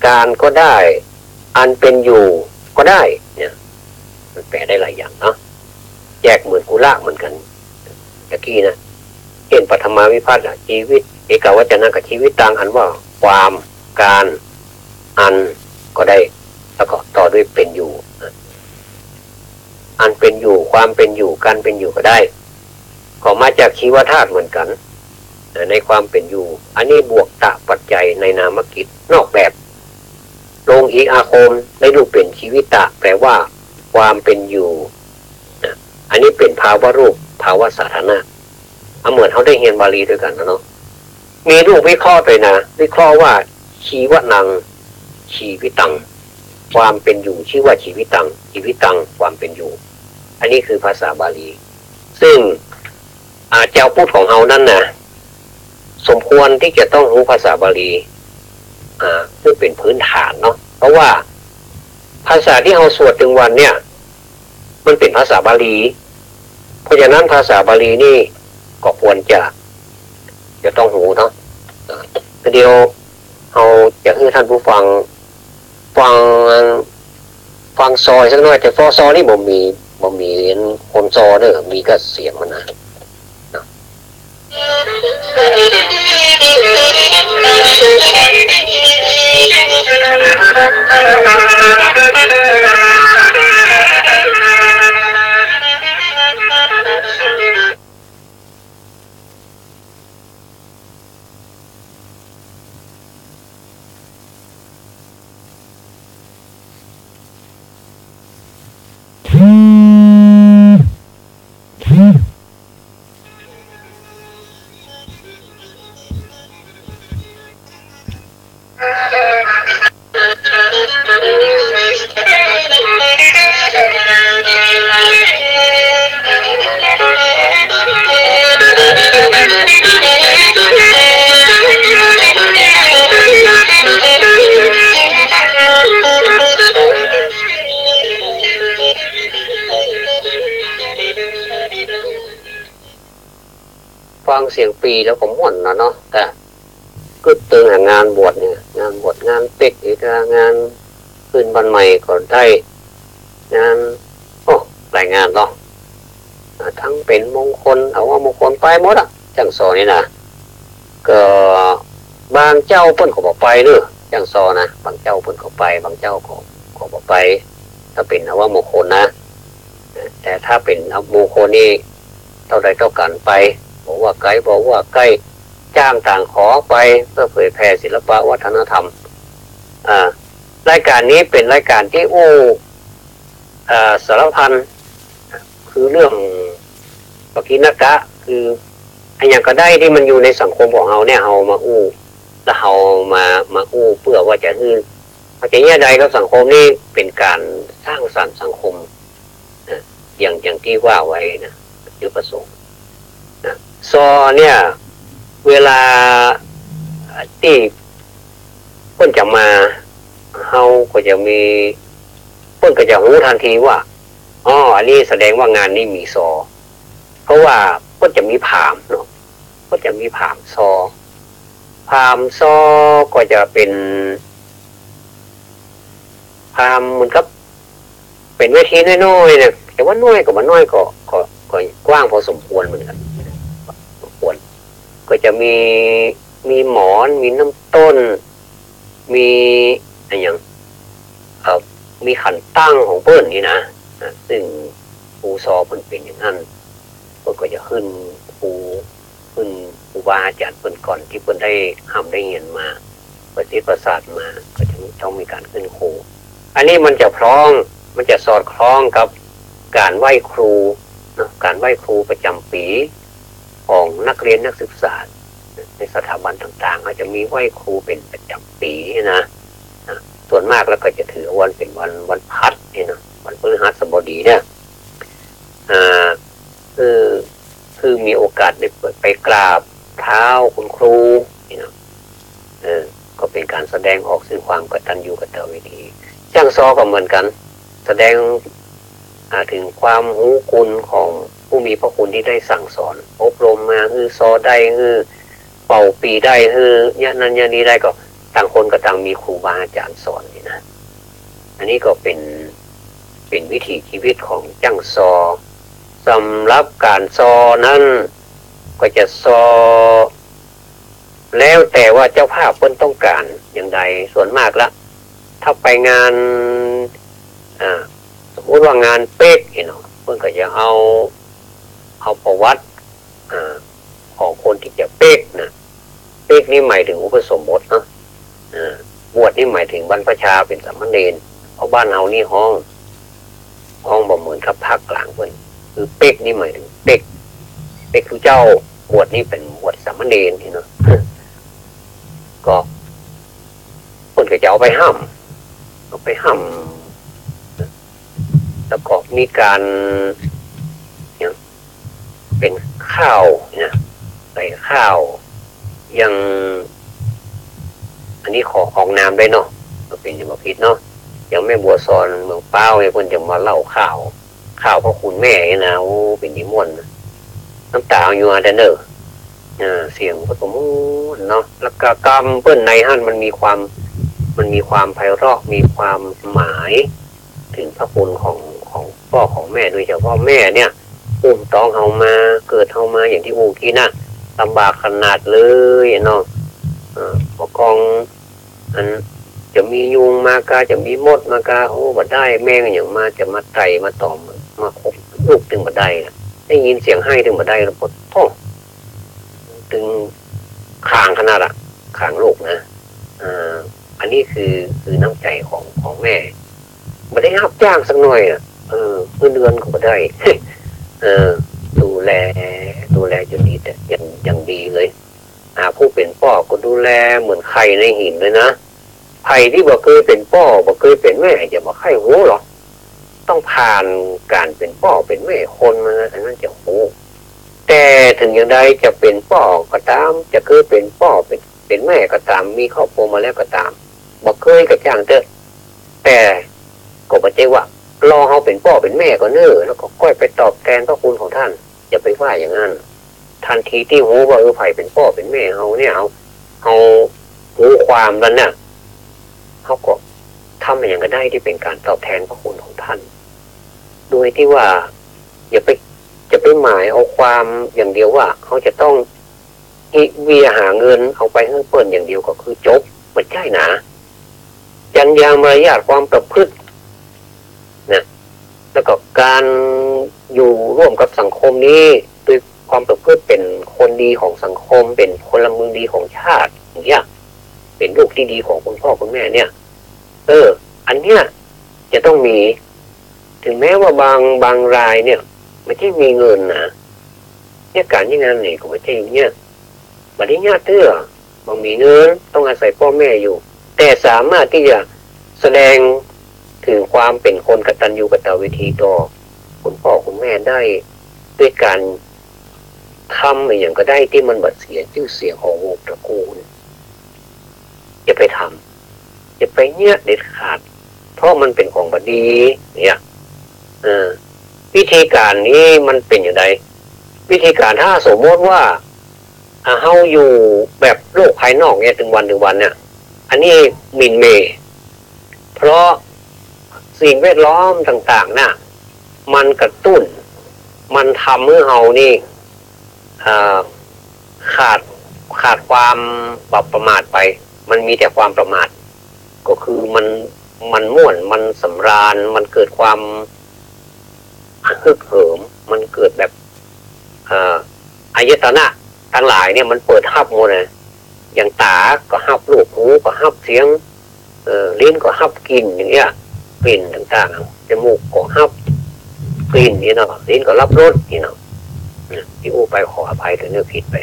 การก็ได้อันเป็นอยู่ก็ได้เนี่ยมันแปลได้หลายอย่างเนาะแยกเหมือนกุละเหมือนกันตะกี้นะเห็นปฐมาวิภัตชีวิตเอกวัจนะกับชีวิตต่างอันว่าความการอันก็ได้แล้วก็ต่อด้วยเป็นอยู่อันเป็นอยู่ความเป็นอยู่การเป็นอยู่ก็ได้ก็มาจากชีวธาตุเหมือนกันในความเป็นอยู่อันนี้บวกตะปัจจัยในนามกิจนอกแบบลงอีกอาคมได้รูปเป็นชีวิตตะแปลว่าความเป็นอยู่อันนี้เป็นภาวะรูปภาวะสาธารณะเหมือนเขาได้เรียนบาลีด้วยกันนะเนาะมีรูปวิเคราะห์ไปนะวิเคราะห์ว่าชีวนังชีวิตังความเป็นอยู่ชื่อว่าชีวิตังความเป็นอยู่อันนี้คือภาษาบาลีซึ่งเจ้าพูดของเฮานั่นนะสมควรที่จะต้องรู้ภาษาบาลีเพื่อเป็นพื้นฐานเนาะเพราะว่าภาษาที่เราสวดถึงวันเนี่ยมันเป็นภาษาบาลีเพราะฉะนั้นภาษาบาลีนี่ก็ควรจะต้องรู้เนาะเดี๋ยวเราจะให้ท่านผู้ฟังซอยสักหน่อยแต่ฟอซอนี่บ่มีคนซอเด้อมีก็เสียงมันนะฟังเสียงปีแล้วผมม่วนนะเนาะแต่ก็เตือนงานบวชเนี่ยงานบวชงานเป็กอีกงานขึ้นวันใหม่ก็ได้งานหลายงานเนาะทั้งเป็นมงคลเอาว่ามงคลไปหมดจังซอนี่นะก็บางเจ้าเพิ่นก็บอกไปเด้อจังซอนะบางเจ้าเพิ่นก็ไปบางเจ้าก็บอกไปถ้าเป็นเอาว่ามงคลนะแต่ถ้าเป็นเอามงคลนี่เท่าใดเท่ากันไปบอกว่าไกลจ้างต่างขอไปเพื่อเผยแผ่ศิลปะวัฒนธรรมรายการนี้เป็นรายการที่สารพันคือเรื่องปกิณกะคือ อันอย่างก็ได้ที่มันอยู่ในสังคมของเราเนี่ยเรามาอู้แล้วเรามาอู้เพื่อว่าจะฮือเขาจะแย่ใดกับสังคมนี่เป็นการสร้างสรรค์สังคมนะอย่างที่ว่าไว้นะจุดประสงค์นะซอเนี่ยเวลาที่เพิ่นจะมาเฮาก็จะมีเพิ่นก็จะรู้ทันทีว่าอ๋ออันนี้แสดงว่างานนี้มีซอเพราะว่าเพิ่นจะมีผามเนาะเพิ่นจะมีผามซอผามซอก็จะเป็นผามเหมือนกับเป็นเวทีน้อยๆนะแต่ว่าน้อยก็มันน้อยก็กว้างพอสมควรเหมือนกันสมควรก็จะมีหมอนมีน้ำต้นมีอะไรอย่างมีขันตั้งของเปิ้นนี่นะซึ่งครูซอเปิ้นเป็นอย่างนั้นเปิ้นก็จะขึ้นครูบาอาจารย์เปิ้นก่อนที่เปิ้นได้ทำได้เรียนมาประสิทธิ์ประสาทมาก็จะต้องมีการขึ้นครูอันนี้มันจะมันจะสอดคล้องกับการไหว้ครูนะการไหว้ครูประจำปีของนักเรียนนักศึกษาในสถาบันต่างๆอาจจะมีไหว้ครูเป็นประจำปีนะส่วนมากแล้วก็จะถือวันเป็นวันพัดนี่นะวันพฤหัสบดีเนี่ยคือมีโอกาสได้ไปกราบเท้าคุณครูนี่นะก็เป็นการแสดงออกซึ่งความกตัญญูกตเวทีจ้างซอก็เหมือนกันแสดงถึงความรู้คุณของผู้มีพระคุณที่ได้สั่งสอนอบรมมาคือซอได้คือเป่าปีได้คือเนี่ยนั้นเนี่ยนี้ได้ก็ต่างคนก็ต่างมีครูบาอาจารย์สอนนี่นะอันนี้ก็เป็นวิถีชีวิตของจ้างซอสำหรับการซอนั้นก็จะซอแล้วแต่ว่าเจ้าภาพเพิ่นต้องการอย่างใดส่วนมากละถ้าไปงานสมมติว่างานเป๊กเนาะเพิ่นก็จะเอาประวัติของคนที่จะเป๊กนะเป๊กนี่หมายถึงอุปสมบทเนาะบวชนี่หมายถึงบรรพชาเป็นสามเณรเพราะบ้านเฮานี่ห้องบ่เหมือนกับภาคกลางเพิ่นคือเป๊กนี่หมายถึงเป๊กคือเจ้าบวชนี่เป็นบวชสามเณรเนาะก็คนก็จะเอาไปห้ามแล้วก็มีการเป็นข้าวเนี่ยใส่ข้าวยังอันนี้ขอของน้ำได้เนาะก็เป็นอย่างพิษเนาะยังแม่บัวซอนเมืองเป้าเนี่ยคนจะมาเล่าข้าวพ่อคุณแม่นะโอ้เป็นนิมนต์น้ำตาอยู่อาเดนเนอร์เสียงก็สมมุติเนาะแล้วก็กรรมเปิ้นในหั่นมันมีความไพเราะมีความหมายถึงพระคุณของพ่อของแม่โดยเฉพาะแม่เนี่ยอุ้มท้องเฮามาเกิดเฮามาอย่างที่อูกี้นะลำบากขนาดเลยเนาะปกครองอันจะมียุงมากาจะมีมดมากาโอ้บ่ได้แม่งอย่างมาจะมาไต่มาตอมมาคบลูกถึงบ่ได้ได้ยินเสียงให้ถึงบ่ได้แล้วปวดท้องถึงข้างขนาดข้างลูกนะอันนี้คือน้ำใจของแม่บ่ได้รับจ้างสักหน่อยเงินเดือนก็บ่ได้ดูแลจนดีแต่อย่างดีเลยผู้เป็นพ่อก็ดูแลเหมือนไข่ในหินเลยนะไข่ที่บ่เคยเป็นพ่อบ่เคยเป็นแม่จะบ่ไข่หูหรอกต้องผ่านการเป็นพ่อเป็นแม่คนมาอันนั้นจะหูแต่ถึงอย่างใดจะเป็นพ่อก็ตามจะเคยเป็นพ่อเป็นแม่ก็ตามมีครอบครัวมาแล้วก็ตามบ่เคยกับจ้างเด้อแต่ก็บ่ใช่ว่ารอเฮาเป็นพ่อเป็นแม่ก็เน้อแล้วก็ค่อยไปตอบแทนพระคุณของท่านอย่าไปว่าอย่างนั้นทันทีที่รู้ว่าไผเป็นพ่อเป็นแม่เฮาเนี่ยเฮารู้ความนั้นน่ะเฮาก็ทำอย่างก็ได้ที่เป็นการตอบแทนพระคุณของท่านโดยที่ว่าอย่าไปหมายเอาความอย่างเดียวว่าเขาจะต้องเวียหาเงินเอาไปให้เปิ้นอย่างเดียวก็คือจบไม่ใช่นะจรรยามารยาทความประพฤตินะแล้วก็การอยู่ร่วมกับสังคมนี้ด้วยความประพฤติเป็นคนดีของสังคมเป็นพลเมืองดีของชาติอย่างเงี้ยเป็นลูกที่ดีของคุณพ่อคุณแม่เนี่ยอันเนี้ยจะต้องมีถึงแม้ว่าบางรายเนี่ยไม่ใช่มีเงินนะ เนี่ยการยังงานนี่ก็ไม่ใช่อย่างเงี้ยบัดนี้ญาติเตื้อบ่มีเงินต้องอาศัยพ่อแม่อยู่ แต่สามารถที่จะแสดงถึงความเป็นคนกตัญญูกตเวทีต่อคุณพ่อคุณแม่ได้ด้วยการทำอย่างก็ได้ที่มันบัดเสียชื่อเสียงของวงตระกูลอย่าไปทำอย่าไปเนี่ยเด็ดขาดเพราะมันเป็นของบดีเนี่ยวิธีการนี้มันเป็นอย่างไรวิธีการถ้าสมมติว่าเฮาอยู่แบบโลกภายนอกเนี่ยถึงวันเนี่ยอันนี้มินเมเพราะสิ่งแวดล้อมต่างๆน่ะมันกระตุ้นมันทำให้เฮานี่ขาดความประมาทไปมันมีแต่ความประมาทก็คือมันม่วนมันสำราญมันเกิดความฮึกเหิมมันเกิดแบบอายตนะทั้งหลายเนี่ยมันเปิดฮับหมดเลยอย่างตาก็ฮับรูปหูก็ฮับเสียงลิ้นก็ฮับกลิ่นอย่างเงี้ยกลิ่นต่างๆจมูกก็ฮับกลิ่นนี่เนาะลิ้นก็รับรสนี่เนาะที่อู้ไปขออภัยถึงเนื้อผิดไป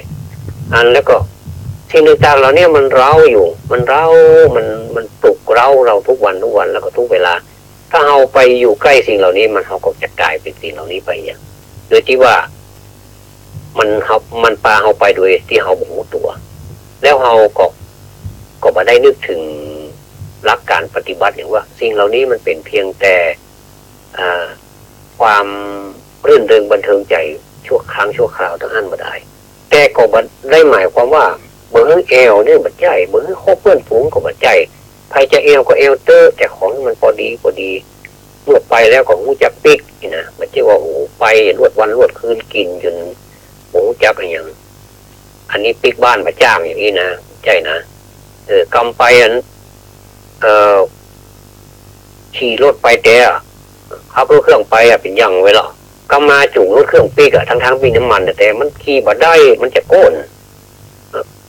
แล้วก็สิ่งต่างๆเราเนี่ยมันเร้าอยู่มันเร้ามันปลุกเร้าเราทุกวันแล้วก็ทุกเวลาถ้าเราไปอยู่ใกล้สิ่งเหล่านี้มันเราก็จะกลายเป็นสิ่งเหล่านี้ไปอย่างโดยที่ว่ามันปาเราไปโดยที่เราบ่รู้ตัวแล้วเราก็มาได้นึกถึงหลักการปฏิบัติอย่างว่าสิ่งเหล่านี้มันเป็นเพียงแต่ความรื่นเริงบันเทิงใจชั่วครั้งชั่วคราวทั้งอันบ่ได้แต่ก็บ่ได้หมายความว่าเบอร์เอลเนี่ยบัดใจเบอร์คบเพื่อนฝูงก็บัดใจใครจะเอลก็เอลเตอร์แต่ของมันพอดีเมื่อไปแล้วก็หูจักปิกนะมันจะว่าโอ้ไปรวดวันรวดคืนกินจนหูจักอย่างอันนี้ปิกบ้านมาจ้างอย่างนี้นะใจนะกำไปขี่รถไปแต่ขับรถเครื่องไปเป็นยังไว้หรอก็มาจุ่มรถเครื่องปิกทั้งปีน้ำมันแต่มันขี่บ่ได้มันจะโก้น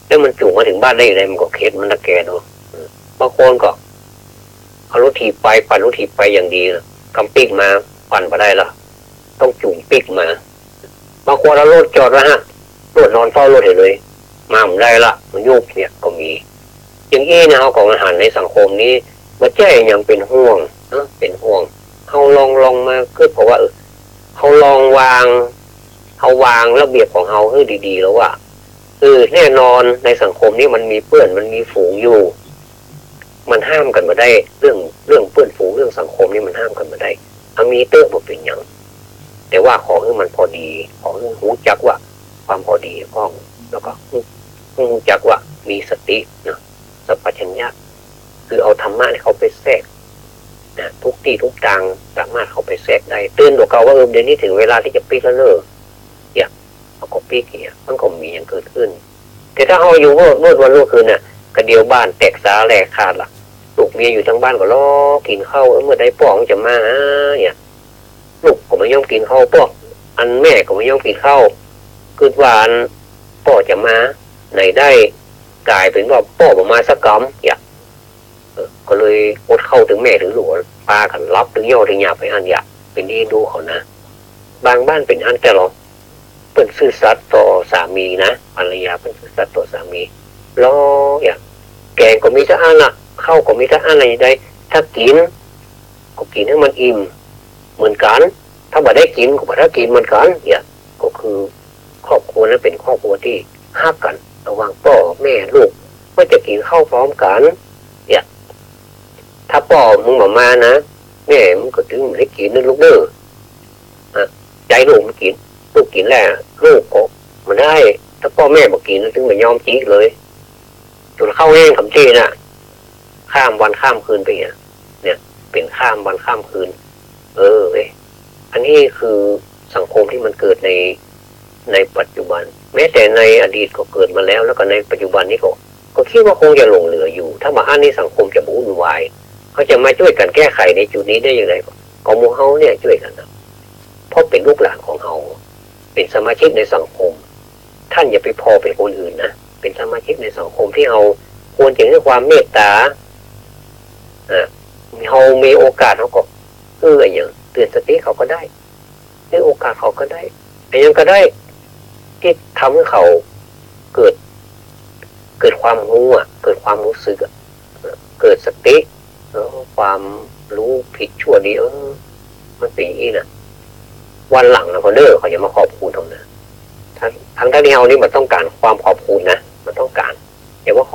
แล้วมันจุ่มมาถึงบ้านได้เลยมันก็เข็ดมันตะแกเนาะบางคนก็เอารถถีบไปปั่นรถถีบไปอย่างดีกำปิกมาปั่นมาได้ละต้องจุ่มปิกมาบางคนเอารถจอดแล้วฮะรถนอนเฝ้ารถเลยมาไม่ได้ละมันยุบเนี่ยก็มีอย่างนี้นะเขาของอาหารในสังคมนี้มาแจ้ยังเป็นห่วงเป็นห่วงเขาลองมาคือเพราะว่าเขาลองวางระเบียบของเขาให้ดีๆแล้วว่าแน่นอนในสังคมนี้มันมีเพื่อนมันมีฝูงอยู่มันห้ามกันมาได้เรื่องเพื่อนฝูงเรื่องสังคมนี่มันห้ามกันมาได้มีเตอร์บอกเป็นอย่างแต่ว่าขอให้มันพอดีขอให้หูจักว่าความพอดีพ้องแล้วก็หูจักว่ามีสตินะสัพพัญญะคือเอาธรรมะเขาไปแทรกนะทุกที่ทุกทางสามารถเขาไปแทรกได้เตือนตัวเก่าว่าเดี๋ยวนี้ถึงเวลาที่จะปีกแล้วเนอะอย่าเอาก็ปีกเนี่ยมันก็มีอย่างเกิดขึ้นแต่ถ้าเขาอยู่เมื่อวันรุ่งคืนน่ะกระเดียวบ้านแตกสาแหลกขาดล่ะลูกเมียอยู่ทั้งบ้านก็รอกินข้าวเมื่อใดป้องจะมาเนี่ยลูกก็ไม่ยอมกินข้าวป้ออันแม่ก็ไม่ยอมกินข้าวคืนวานป้อจะมาไหนได้กลายเป็นว่าป้อมาสักกำอย่าก็เลยอดเข้าถึงแม่ถึงหลวงปลากันรับถึงย่อถึงหยาบไปอันอย่าเป็นที่ดูเขานะบางบ้านเป็นอันแต่หรอเป็นซื่อสัตย์ต่อสามีนะภรรยาเป็นซื่อสัตย์ต่อสามีรออย่างแกงก็มีทั้งอันละข้าวก็มีทั้งอันอะไรได้ถ้ากินก็กินให้มันอิ่มเหมือนกันถ้าบ่ได้กินก็บ่ได้กินเหมือนกันเนี่ยก็คือครอบครัวนั้นเป็นครอบครัวที่ฮักกันระหว่างพ่อแม่ลูกก็จะกินข้าวพร้อมกันเนี่ยถ้าพ่อมึงมานะแม่มึงก็ถึงได้กินนั่นลูกเด้อใจลูกมันกินลูกกินแล้วลูกก็มันได้ถ้าพ่อแม่บอกกินถึงมันยอมจีเลยจนเข้าแห้งคำจีน่ะข้ามวันข้ามคืนไปเนี่ยเป็นข้ามวันข้ามคืนอันนี้คือสังคมที่มันเกิดในปัจจุบันแม้แต่ในอดีตก็เกิดมาแล้วก็ในปัจจุบันนี้ก็คิดว่าคงจะหลงเหลืออยู่ถ้ามาอันนี้สังคมจะวุ่นวายเขาจะมาช่วยกันแก้ไขในจุดนี้ได้อย่างไรก็มูเฮาเนี่ยช่วยกันนะเพราะเป็นลูกหลานของเฮาเป็นสมาชิกในสังคมท่านอย่าไปพอเป็นคนอื่นนะเป็นสมาชิกในสังคมที่เฮาควรจะให้ความเมตตาเฮามีโอกาสเขาก็อย่างเตือนสติเขาก็ได้ให้โอกาสเขาก็ได้ยังก็ได้ ที่ทำให้เขาเกิดความรู้เกิดความรู้สึกเกิดสติความรู้ผิดชั่วดีมันเป็นอย่างนี้นะวันหลังนะคนเขาจะมาขอบคุณตรงนั้นทั้งที่เรานี่มันต้องการความขอบคุณนะมันต้องการอย่าว่าข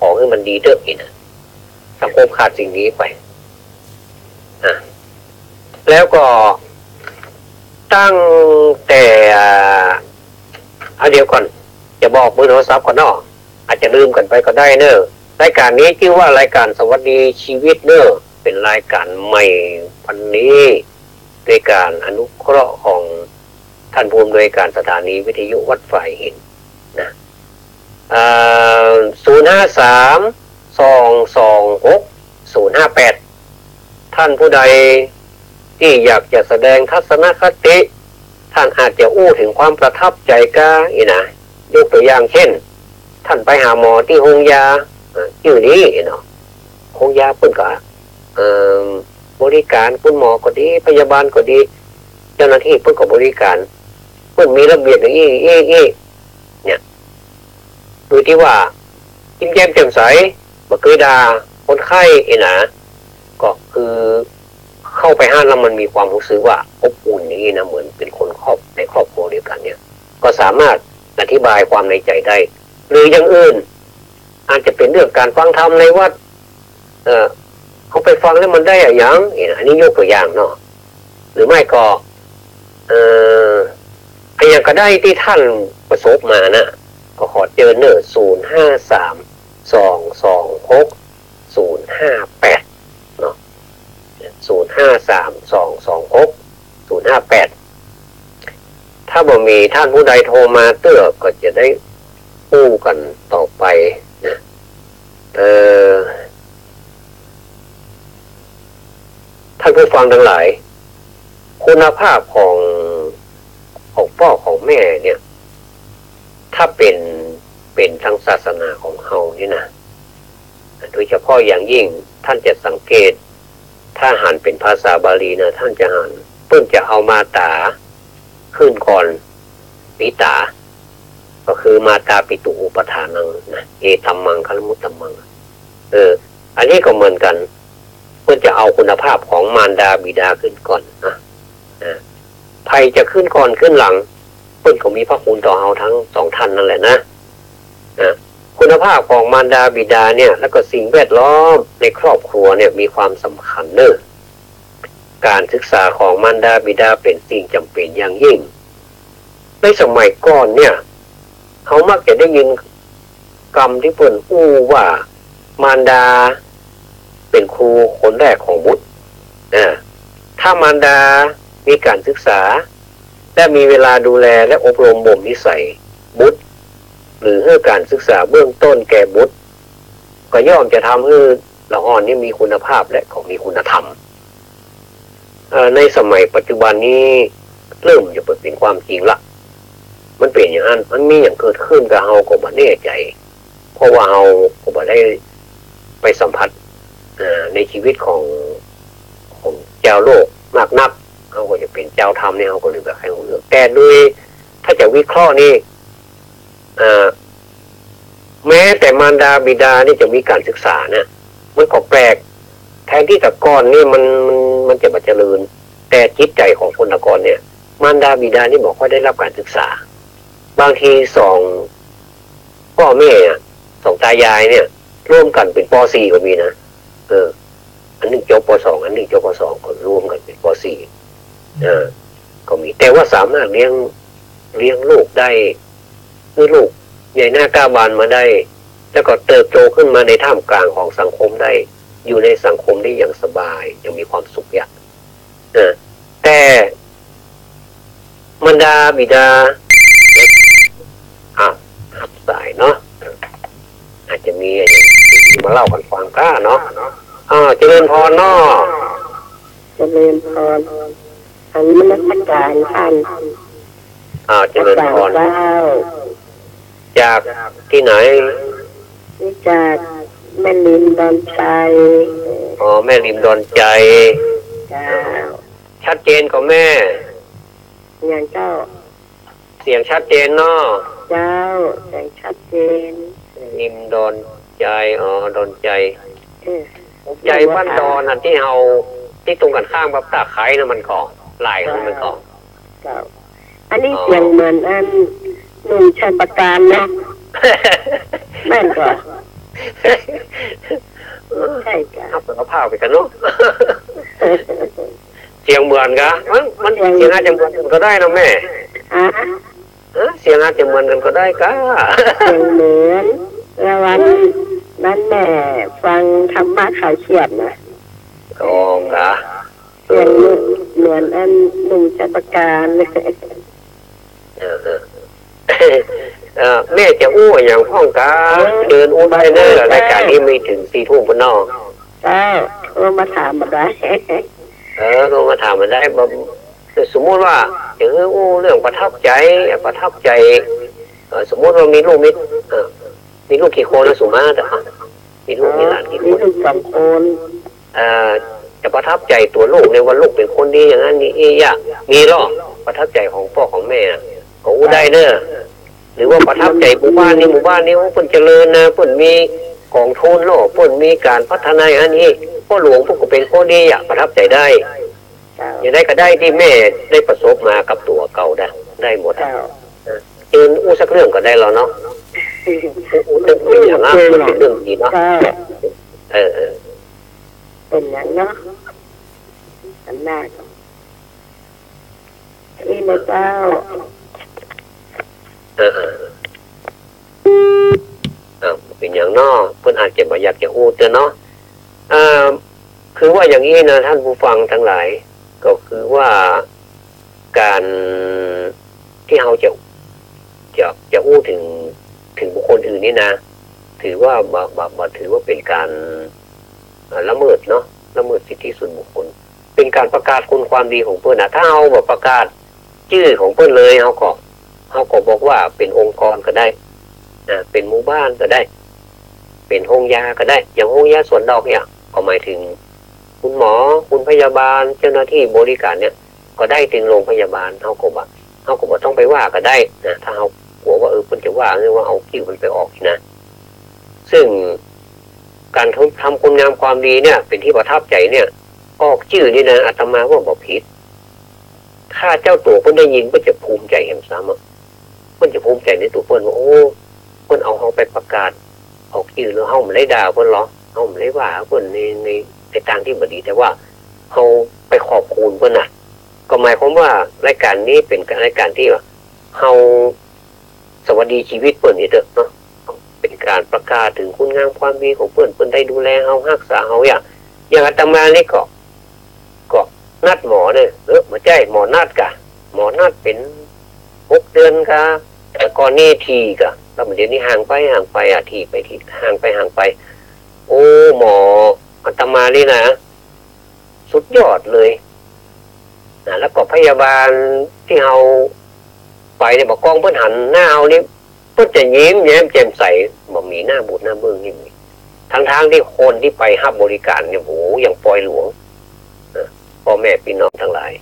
อให้มันดีเด้ออีกนะสังคมขาดสิ่งนี้ไปแล้วก็ตั้งแต่เดี๋ยวก่อนจะบอกเบอร์โทรศัพท์ก่อนเนาะอาจจะลืมกันไปก็ได้เนอะรายการนี้ชื่อว่ารายการสวัสดีชีวิตเนอะเป็นรายการใหม่วันนี้ในการอนุเคราะห์ของท่านผู้อำนวยการสถานีวิทยุวัดฝ่ายหินนะ053-226-058ท่านผู้ใดที่อยากจะแสดงทัศนคติท่านอาจจะอู้ถึงความประทับใจก็นะยกตัวอย่างเช่นท่านไปหาหมอที่โรงยาอยู่นี้เนาะโรงยาเพิ่นก็บริการคุณหมอก็ดีพยาบาลก็ดีเจ้าหน้าที่เพิ่นก็บริการเพิ่นมีระเบียบอย่างนี้เนี่ยโดยที่ว่ายิ้มแย้มแจ่มใสบ่เคยด่าคนไข้นะก็คือเข้าไปห้างแล้วมันมีความรู้สึกว่าอบอุ่นนี้นะเหมือนเป็นคนในครอบครัวเดียวกันเนี่ยก็สามารถอธิบายความในใจได้หรืออย่างอื่นอาจจะเป็นเรื่องการฟังธรรมในวัดเขาไปฟังแล้วมันได้อย่างอันนี้ยกตัวอย่างเนาะหรือไม่ก็อย่างก็ได้ที่ท่านประสบมานะก็ขอเจอเนอ053-226-058เนาะ053-226-058ถ้าบ่มีท่านผู้ใดโทรมาเตื้อก็จะได้พูดกันต่อไปนะท่านผู้ฟังทั้งหลายคุณภาพของพ่อของแม่เนี่ยถ้าเป็นทางศาสนาของเขานี่นะโดยเฉพาะอย่างยิ่งท่านจะสังเกตถ้าหันเป็นภาษาบาลีนะท่านจะหันเพิ่นจะเอามาตาขึ้นก่อนปิตาก็คือมาตาปิตุอุปทานังนะเอธัมมังคลมุตตัมมังอันนี้ก็เหมือนกันเพื่อจะเอาคุณภาพของมารดาบิดาขึ้นก่อนใครจะขึ้นก่อนขึ้นหลังเพื่อนก็มีพระคุณต่อเราทั้งสองท่านนั่นแหละนะคุณภาพของมารดาบิดาเนี่ยแล้วก็สิ่งแวดล้อมในครอบครัวเนี่ยมีความสำคัญเนอะการศึกษาของมารดาบิดาเป็นสิ่งจำเป็นอย่างยิ่งในสมัยก่อนเนี่ยเขามักจะได้ยินคำที่เพิ่นอู้ว่ามารดาเป็นครูคนแรกของบุตรถ้ามารดามีการศึกษาและมีเวลาดูแลและอบรมบ่มนิสัยบุตรหรือให้การศึกษาเบื้องต้นแก่บุตรก็ย่อมจะทำให้ละอ่อนนี่มีคุณภาพและของมีคุณธรรมในสมัยปัจจุบันนี้เริ่มจะเป็นความจริงละมันเป็นอย่างนั้นมันมีอย่างเกิดขึ้นกับเฮาก็บ่แน่ใจเพราะว่าเฮาก็บ่ได้ไปสัมผัสในชีวิตของเจ้าโลกมากนักเขาก็จะเป็นเจ้าธรรมเนี่ยเขาก็เลยแบบให้เลือกแต่ด้วยถ้าจะวิเคราะห์นี่แม้แต่มารดาบิดานี่จะมีการศึกษานะมันก็แปลกแทนที่แต่ก่อนนี่มันจะมาเจริญแต่จิตใจของคนแต่ก่อนเนี่ยมารดาบิดานี่บอกว่าได้รับการศึกษาบางทีสองพ่อแม่สองตายายเนี่ยร่วมกันเป็นป .4 ก็มีนะอันนึงจบป .2 อันนึงจบป .2 ก็ร่วมกันเป็นป .4 ก็มีแต่ว่าสามารถเลี้ยงลูกได้คือลูกใหญ่หน้ากล้าบานมาได้แล้วก็เติบโตขึ้นมาในท่ามกลางของสังคมได้อยู่ในสังคมได้อย่างสบายยังมีความสุขอย่างแต่มารดาบิดาหับสายเนาะอาจจะมีมาเล่ากันฟังก้าเนาะเจริญพรเนาะเจริญพรอันนี้มันนักการท่านเจริญพรจากที่ไหนจากแม่ริมดอนใจแม่ริมดอนใจชัดเจนของแม่อย่างเจ้า สียงชัดเจนเนาะเจ้าเสียงชัดเจนนิ่มโดนใจโดนใจใจบ้านดอนอันที่เฮาที่ตรงกันข้ามกับตาไคร้นะมันก่อลายของมันก่อเจ้าอันนี้เสียงเหมือนอันหนุ่มชัยประการนะแม่นก่อนใช่จ้ะเอาเปผ้าไปกันเนาะเสียงเหมือนกะมันเสียงอาจจะเหมือนกันก็ได้นะแม่เสียงอาจจะเหมือนกันก็ได้ก้าเสียงเหมือนแล้ววันนั้นแม่ฟังธรรมะขายเขียดนะกองกะเสียงเหมือนอันหนุ่มชัยประการแม่จะอู้อย่างพ่องกาเดินอู้ได้เนอะรายการนี้ไม่ถึง4 ทุ่มนอกก็มาถามมาได้ก็มาถามมาได้สมมติว่าอย่างอู้เรื่องประทับใจสมมติว่ามีลูกมีลูกกี่คนนะสุมาแต่มีลูกมีหลานกี่คนมีลูก2 คนจะประทับใจตัวลูกในว่าลูกเป็นคนดีอย่างนั้นนี่ยากมีหรอประทับใจของพ่อของแม่ก็อู้ได้เนอะหรือว่าประทับใจหมู่บ้านนี้ว่าเพิ่นเจริญนะเพิ่นมีของทุนโลกเพิ่นมีการพัฒนาอันนี้พ่อหลวงพวกก็เป็นคนดีประทับใจได้อย่างได้ก็ได้ที่แม่ได้ประสบมากับตัวเก่าได้หมดเจนอู้สักเรื่องก็ได้แล้วเนาะเป็นอย่างนั้นเป็นเรื่องดีเนาะเป็นอย่างเนาะอันน่านี่นะเจ้าเป็นอย่างนอกเพื่อนอาจจะอยากจะอู้เตือนเนาะคือว่าอย่างนี้นะท่านผู้ฟังทั้งหลายก็คือว่าการที่เราจะอู้ถึงบุคคลอื่นนี่นะถือว่าถือว่าเป็นการละเมิดเนาะละเมิดสิทธิส่วนบุคคลเป็นการประกาศคุณความดีของเพื่อนนะถ้าเอาแบบประกาศชื่อของเพื่อนเลยเขาก็บอกว่าเป็นองค์กรก็ได้เป็นหมู่บ้านก็ได้เป็นโรงยาก็ได้อย่างโรงยาสวนดอกเนี่ยก็หมายถึงคุณหมอคุณพยาบาลเจ้าหน้าที่บริการเนี่ยก็ได้ถึงโรงพยาบาลเขาก็บอกต้องไปว่าก็ได้นะถ้าเขากลัวว่าเพิ่นจะว่าว่าเอาคิวมันไปออกนะซึ่งการทำคุณงามความดีเนี่ยเป็นที่ประทับใจเนี่ยออกชื่อนี่นะอาตมาว่าบอกผิดถ้าเจ้าตัวเพิ่นได้ยินเพิ่นจะภูมิใจแห่งซ้ำเพิ่นจะภูมิใจในตัวเพิ่นว่าโอ้เพิ่นเอาเฮาไปประกาศออกชื่อแล้วเฮาไม่ได้ด่าเพิ่นหรอเฮาไม่ได้ว่าเพิ่นในทางที่บ่ดีแต่ว่าเฮาไปขอบคุณเพิ่นน่ะก็หมายความว่ารายการนี้เป็นรายการที่ว่าเฮาสวัสดีชีวิตเพิ่นนี่เด้อเนาะเป็นการประกาศถึงคุณงามความดีของเพิ่นได้ดูแลเฮารักษาเฮาอย่างอาตมานี่ก็นัดหมอเนี่ยบ่ใช่หมอนัดกะหมอนัดเป็น6 เดือนกะแต่ก่อนนี้ทีกะแล้วเดี๋ยวนี้ห่างไปทีไปทีห่างไปโอ้หมออาตมานี่นะสุดยอดเลยแล้วก็พยาบาลที่เฮาไปเนี่ยบอกกองเพิ่นหันหน้าเฮานี่เพิ่นจะยิ้มแย้มแจ่มใสบ่มีหน้าบูดหน้าเบิ่งนี่ทั้งที่คนที่ไปรับบริการเนี่ยโหอย่างปล่อยหลวงพ่อแม่พี่น้องทั้งหลาย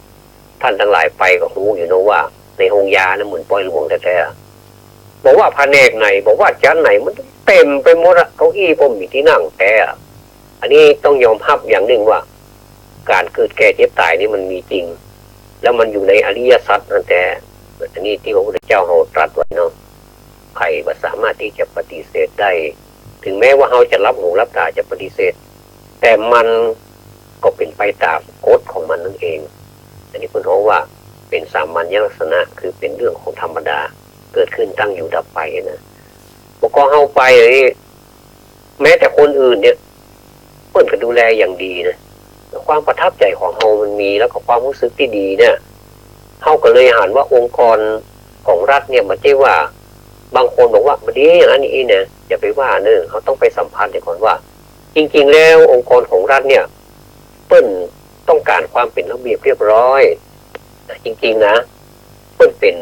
ท่านทั้งหลายไปก็รู้อยู่นะว่าในโรงยานะเหมือนปล่อยหลวงแท้ๆบอกว่าแผนกไหนบอกว่าชั้นไหนมันเต็มไปหมดอะเก้าอี้ผมมีที่นั่งแท้อันนี้ต้องยอมรับอย่างหนึ่งว่าการเกิดแก่เจ็บตายนี่มันมีจริงแล้วมันอยู่ในอริยสัจนั่นแต่อันนี้ที่พระพุทธเจ้าเขาตรัสไว้เนาะใครบ่สามารถที่จะปฏิเสธได้ถึงแม้ว่าเขาจะรับหูรับตาจะปฏิเสธแต่มันก็เป็นไปตามกฎของมันนั่นเองอันนี้เพิ่นบอกว่าเป็นสามัญลักษณะคือเป็นเรื่องของธรรมดาเกิดขึ้นตั้งอยู่ดับไปนะบอกก็เฮาไปนี่แม้แต่คนอื่นเนี่ยเพิ่นก็ดูแลอย่างดีนะความประทับใจของเฮามันมีแล้วก็ความรู้สึกที่ดีเนี่ยเฮาก็เลยหันว่าองค์กรของรัฐเนี่ยมันใช่ว่าบางคนบอกว่าบ่ดีอย่างนั้นนี่เนี่ยอย่าไปว่าเนอะเขาต้องไปสัมพันธ์ก่อนว่าจริงๆแล้วองค์กรของรัฐเนี่ยเปิ้นต้องการความเป็นระเบียบเรียบร้อยจริงๆนะเปิ้นเป็น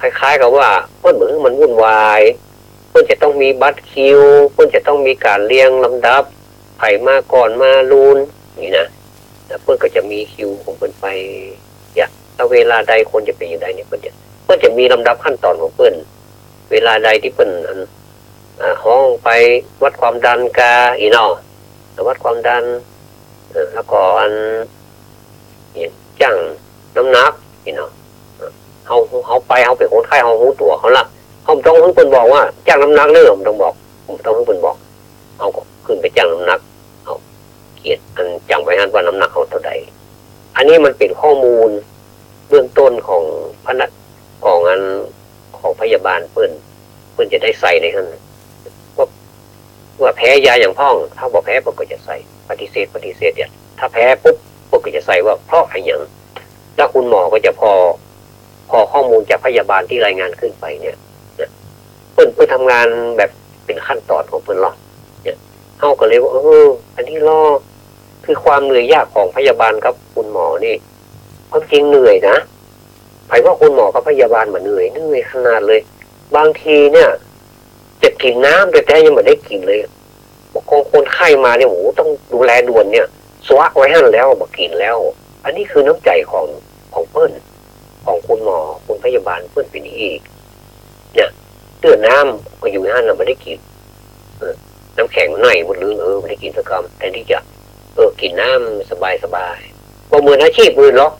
คล้ายๆกับว่าเปิ้นเหมือนมันวุ่นวายเปิ้นจะต้องมีบัตรคิวเปิ้นจะต้องมีการเรียงลำดับไผมาก่อนมาลูนนี่นะแต่เปิ้นก็จะมีคิวของเปิ้นไปถ้าเวลาใดคนจะไปอยู่ใดเนี่ยเปิ้นจะ เพิ่นจะมีลำดับขั้นตอนของเพิ่นเวลาใดที่เพิ่นห้องไปวัดความดันกาอีเนาะวัดความดันแล้วก็จังน้ำหนักอีเนาะเขาไปคนไข้เขาหูตัวเขาละเขาต้องเพิ่นบอกว่าจังน้ำหนักเรื่องต้องบอกต้องเพิ่นบอกเอาก็ขึ้นไปจังน้ำหนักเอาเขียนจังไว้ให้ว่าน้ำหนักเขาเท่าใดอันนี้มันเป็นข้อมูลเบื้องต้นของพนักของพยาบาลเพิ่นจะได้ใส่ในนั้นว่าแพ้ยาอย่างพ่องถ้าบอกแพ้ก็จะใส่ปฏิเสธเนี่ยถ้าแพ้ปุ๊บก็จะใส่ว่าเพราะอะไรอย่างแล้วคุณหมอก็จะพอข้อมูลจากพยาบาลที่รายงานขึ้นไปเนี่ยเพิ่นทำงานแบบเป็นขั้นตอนของเพิ่นหรอกเนี่ยเขาก็เลยว่าอันนี้คือความเหนื่อยยากของพยาบาลกับคุณหมอนี่ความจริงเหนื่อยนะไผว่าคุณหมอกับพยาบาลเหนื่อยขนาดเลยบางทีเนี่ยจะกินน้ำแต่ยังไม่ได้กินเลยบอกคนไข้มาเนี่ยโหต้องดูแลด่วนเนี่ยสวะไว้ให้แล้วบอกกินแล้วอันนี้คือน้ำใจของเปิ้ลของคุณหมอคุณพยาบาลเปิ้ลเป็นอีกเนี่ยเตือนน้ำก็อยู่ในนั้นเราไม่ได้กินน้ำแข็งไหนหมดเลยไม่ได้กินสักคำแต่ที่จะกินน้ำสบายบ่เหมือนอาชีพอื่นหรอก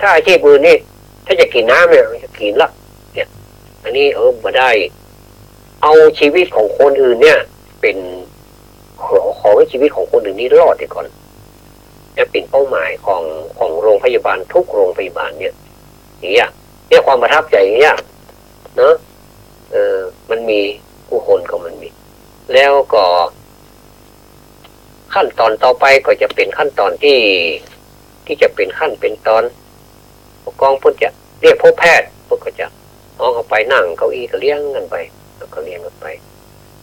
ถ้าอาชีพอื่นนี่ถ้าจะกินน้ำเนี่ยจะกินละเนี่ยอันนี้มาได้เอาชีวิตของคนอื่นเนี่ยเป็นขอให้ชีวิตของคนอื่นนี้รอดดีก่อนจะเป็นเป้าหมายของโรงพยาบาลทุกโรงพยาบาลเนี่ยเนี่ยความประทับใจเนี่ยเนาะมันมีผู้คนก็มันมีแล้วก็ขั้นตอนต่อไปก็จะเป็นขั้นตอนที่จะเป็นขั้นเป็นตอนผู้กองเพิ่นจะเรียกพบแพทย์เพิ่นก็จะเอาไปนั่งเก้าอี้ก็เลี้ยงกันไปแล้วก็เลี้ยงกันไป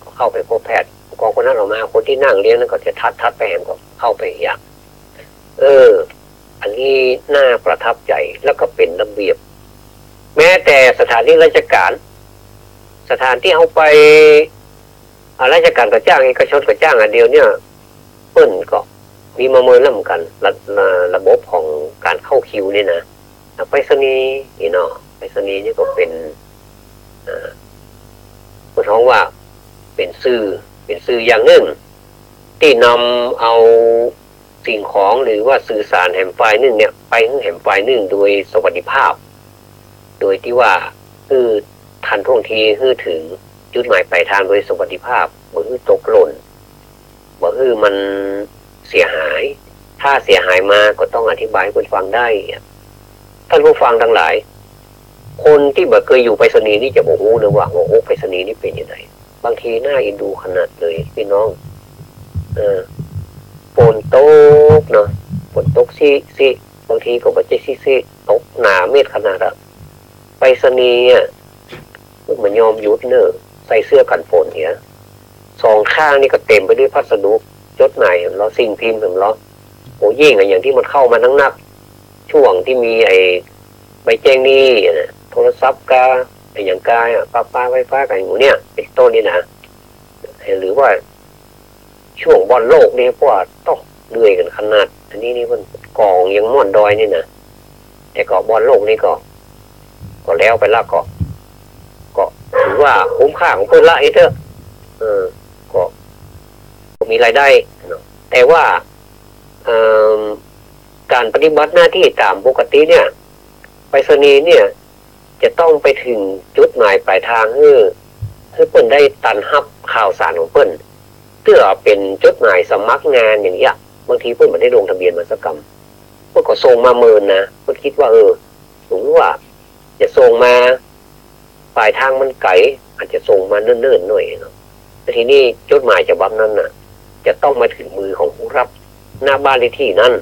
ก็เข้าไปพบแพทย์ผู้กองคนนั้นออกมาคนที่นั่งเลี้ยงนั้นก็จะทัดไปแหมก็เข้าไปอย่างอันนี้น่าประทับใจแล้วก็เป็นระเบียบแม้แต่สถานที่ราชการสถานที่เอาไปราชการก็จ้างเอกชนก็จ้างอันเดียวเนี่ยเปิ้นก็มีมาเมินแล้วเหมือนกันระบบของการเข้าคิวนี่นะไปรษณีย์นี่เนาะไปรษณีย์นี่ก็เป็นพูดท้องว่าเป็นสื่ออย่างหนึ่งที่นำเอาสิ่งของหรือว่าสื่อสารแห่งฝ่ายหนึ่งเนี่ยไปแห่งฝ่ายหนึ่งโดยสวัสดิภาพโดยที่ว่าทันท่วงทีถึงจุดหมายปลายทางโดยสวัสดิภาพบ่ตกหล่นบ่มันเสียหายถ้าเสียหายมาก็ต้องอธิบายให้คนฟังได้ท่านผู้ฟังทั้งหลายคนที่บ่เคยอยู่ไปรษณีย์นี่จะบอกรู้นะว่าไปรษณีย์นี่เป็นยังไงบางทีน่าเอ็นดูขนาดเลยพี่น้องฝนตกเนาะฝนตกซิบางทีก็บ่ใช่ซิตกหนาเม็ดขนาดอะไปรษณีย์มันยอมหยุดเนอะใส่เสื้อกันฝนเนี่ยสองข้างนี่ก็เต็มไปด้วยพัสดุจดหมายแล้วสิ่งพิมพ์ของเรายิ่งอย่างที่มันเข้ามานักช่วงที่มีใบแจ้งหนี้โทรศัพท์กาอย่างกายป้าไฟฟ้ากันอยู่เนี่ยเป็นต้นนี่นะหรือว่าช่วงบอลโลกนี่พวกต้องเหนื่อยกันขนาดอันนี้นี่มันกองยังม่อนดอยนี่นะแต่ก็บอลโลกนี่ก็แล้วไปละก็ถือว่าคุ้มค่าของเพื่อนละเถอะก็มีรายได้แต่ว่าการปฏิบัติหน้าที่ตามปกติเนี่ยไปรษณีย์เนี่ยจะต้องไปถึงจุดหมายปลายทางให้เปิ้นได้ตันรับข่าวสารของเปิ้นเพื่อเป็นจดหมายสมัครงานอย่างเงี้ยบางทีเปิ้นไม่ได้ลงทะเบียนมาสักกำเปิ้นก็ส่งมาเมินนะเปิ้นคิดว่าสมมติว่าจะส่งมาปลายทางมันไกลอาจจะส่งมาเนิ่นๆหน่อยเนาะแต่ทีนี้จดหมายฉบับนั้นน่ะจะต้องมาถึงมือของผู้รับหน้าบ้านเลขที่นั้น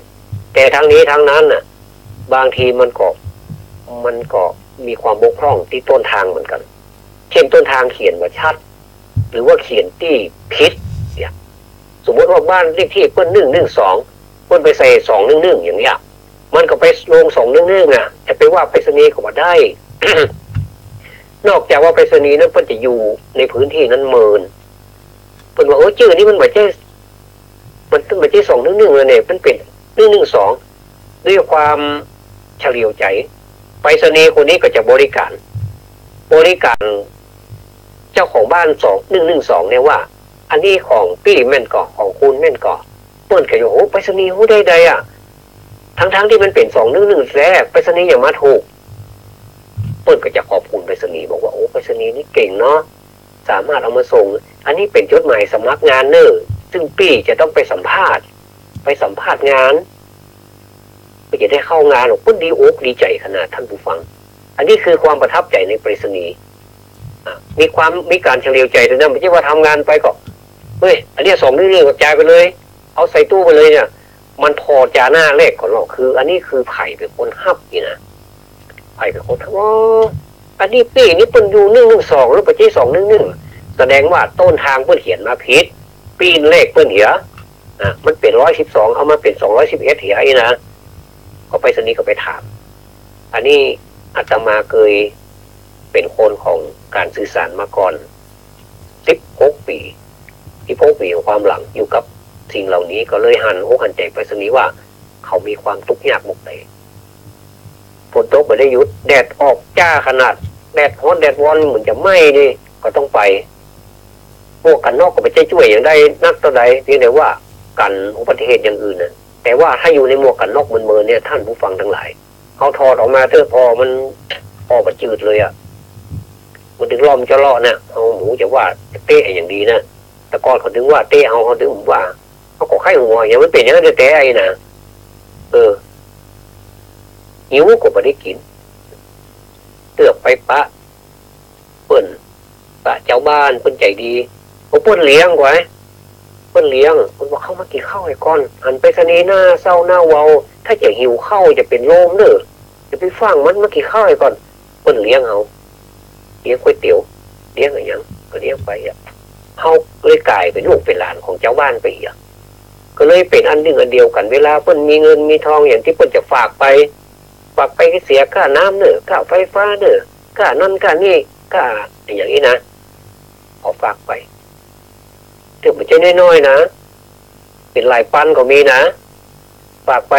แต่ทั้งนี้ทั้งนั้นน่ะบางทีมันก็มีความบกพร่องที่ต้นทางเหมือนกันเช่นต้นทางเขียนว่าชัดหรือว่าเขียนที่ผิดเนี่ยสมมติว่าบ้านเลขที่เปิ้น112เปิ้นไปใส่211อย่างเงี้ยมันก็ไปลง211น่ะจะไปว่าไปรษณีย์ก็บ่ได้ นอกจากว่าไปรษณีย์นั้นเพิ่นจะอยู่ในพื้นที่นั้นเมินเพิ่นว่าชื่อนี้มันบ่ใช่211เลยเนี่ยมันเป็น112ด้วยความเฉลียวใจ ไปรษณีย์คนนี้ก็จะบริการเจ้าของบ้าน112เนี่ยว่าอันนี้ของพี่แม่นก่อของคุณแม่นก่อเปิ้นก็อยู่โอ้ไปรษณีย์ฮู้ได้อ่ะทั้งที่มันเป็น211แรกไปรษณีย์อย่างมาถูกเปิ้นก็จะขอบคุณไปรษณีย์บอกว่าโอ้ไปรษณีย์นี่เก่งเนาะสามารถเอามาส่งอันนี้เป็นจดหมายสมัครงานเนอะซึ่งพี่จะต้องไปสัมภาษณ์งานก็จะได้เข้างานหรอกเปิ้นดีอกดีใจขนาดท่านผู้ฟังอันนี้คือความประทับใจในไปรษณีย์มีการเฉลียวใจด้วยนะไม่ใช่ว่าทำงานไปก็เฮ้ยอันนี้211กระจายไปเลยเอาใส่ตู้ไปเลยเนี่ยมันพอจาหน้าเลขของเราคืออันนี้คือไผ่เป็นคนฮับนี่นะไผ่เป็นคนฮับว่าอันนี้ปีนี้เปิ้นอยู่112หรือไปที่211แสดงว่าต้นทางเปิ้นเขียนมาผิดปีนเลขเปิ้นเหียมันเป็น112เอามาเป็น211เหียอีนะก็ไปสนิทก็ไปถามอันนี้อาตมาเคยเป็นคนของการสื่อสารมาก่อน16 ปีของความหลังอยู่กับสิ่งเหล่านี้ก็เลยหันใจไปสนิทว่าเขามีความทุกข์ยากหมกใดฝนตกไม่ได้หยุดแดดออกจ้าขนาดแดดร้อนแดดร้อนเหมือนจะไหม้นี่ก็ต้องไปพวกกันนอกก็ไปช่วยอย่างได้นักต่อใดเพียงแต่ว่ากันอุบัติเหตุอย่างอื่นนะแต่ว่าถ้าอยู่ในหมวกกันนอกมือเนี่ยท่านผู้ฟังทั้งหลายเขาถอดออกมาเถอะพอมันจืดเลยอ่ะมันถึงล้อมจะเลาะนะเอาหมูจะว่าเตะอย่างดีนะแต่ก่อนเขาถึงว่าเตะเขาถึงว่าเขาก็ไข้หัวอย่างมันเป็นอย่างนั้นแต่ไอ้นะหิวก็ไม่ได้กินเตือกไปปะเปิ้นปะเจ้าบ้านเปิ้นใจดีเขาเปิ้นเลี้ยงไว้เปิ้นว่าเข้ามากินข้าวไอ้ก้อนหันไปสนีหน้าเศร้าหน้าเวาถ้าจะหิวข้าวจะเป็นโรมเนอะจะไปฟังมันมากินข้าวไอ้ก้อนเปิ้นเลี้ยงเขาเลี้ยงก๋วยเตี๋ยวเลี้ยงอะไรอย่างก็เลี้ยงไปอ่ะเขาเลยกลายเป็นลูกเป็นหลานของเจ้าบ้านไปอ่ะก็เลยเป็นอันหนึ่งอันเดียวกันเวลาเปิ้นมีเงินมีทองอย่างที่เปิ้นจะฝากไปเสียค่าน้ำเนอะค่าไฟฟ้าเนอะค่านั่นค่านี่ค่าอย่างนี้นะเอาฝากไปถึงมันจะน้อยๆนะเป็นหลายพันก็มีนะฝากไป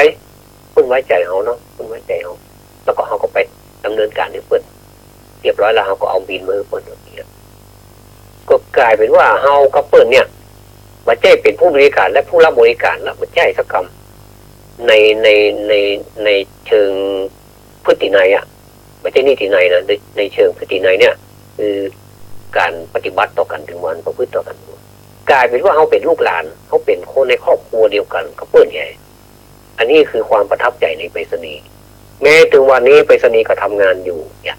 เพิ่นไว้ใจเขาเนาะเพิ่นไว้ใจเขาแล้วก็เขาก็ไปดำเนินการให้เพิ่นเรียบร้อยแล้วเขาก็เอาบินมือเพิ่นก็กลายเป็นว่าเฮากับเพิ่นเนี่ยมาใจเป็นผู้บริการและผู้รับบริการแล้วมาใจสักคำในเชิงพฤตินัยอ่ะไม่ใช่นิตินัยนะในเชิงพฤตินัยเนี่ยคือการปฏิบัติต่อกันถึงวันประพฤติต่อกันกลายเป็นว่าเขาเป็นลูกหลานเขาเป็นคนในครอบครัวเดียวกันก็เปิ้นใหญ่อันนี้คือความประทับใจในไปรษณีย์แม้ถึงวันนี้ไปรษณีย์ก็ทำงานอยู่เนี่ย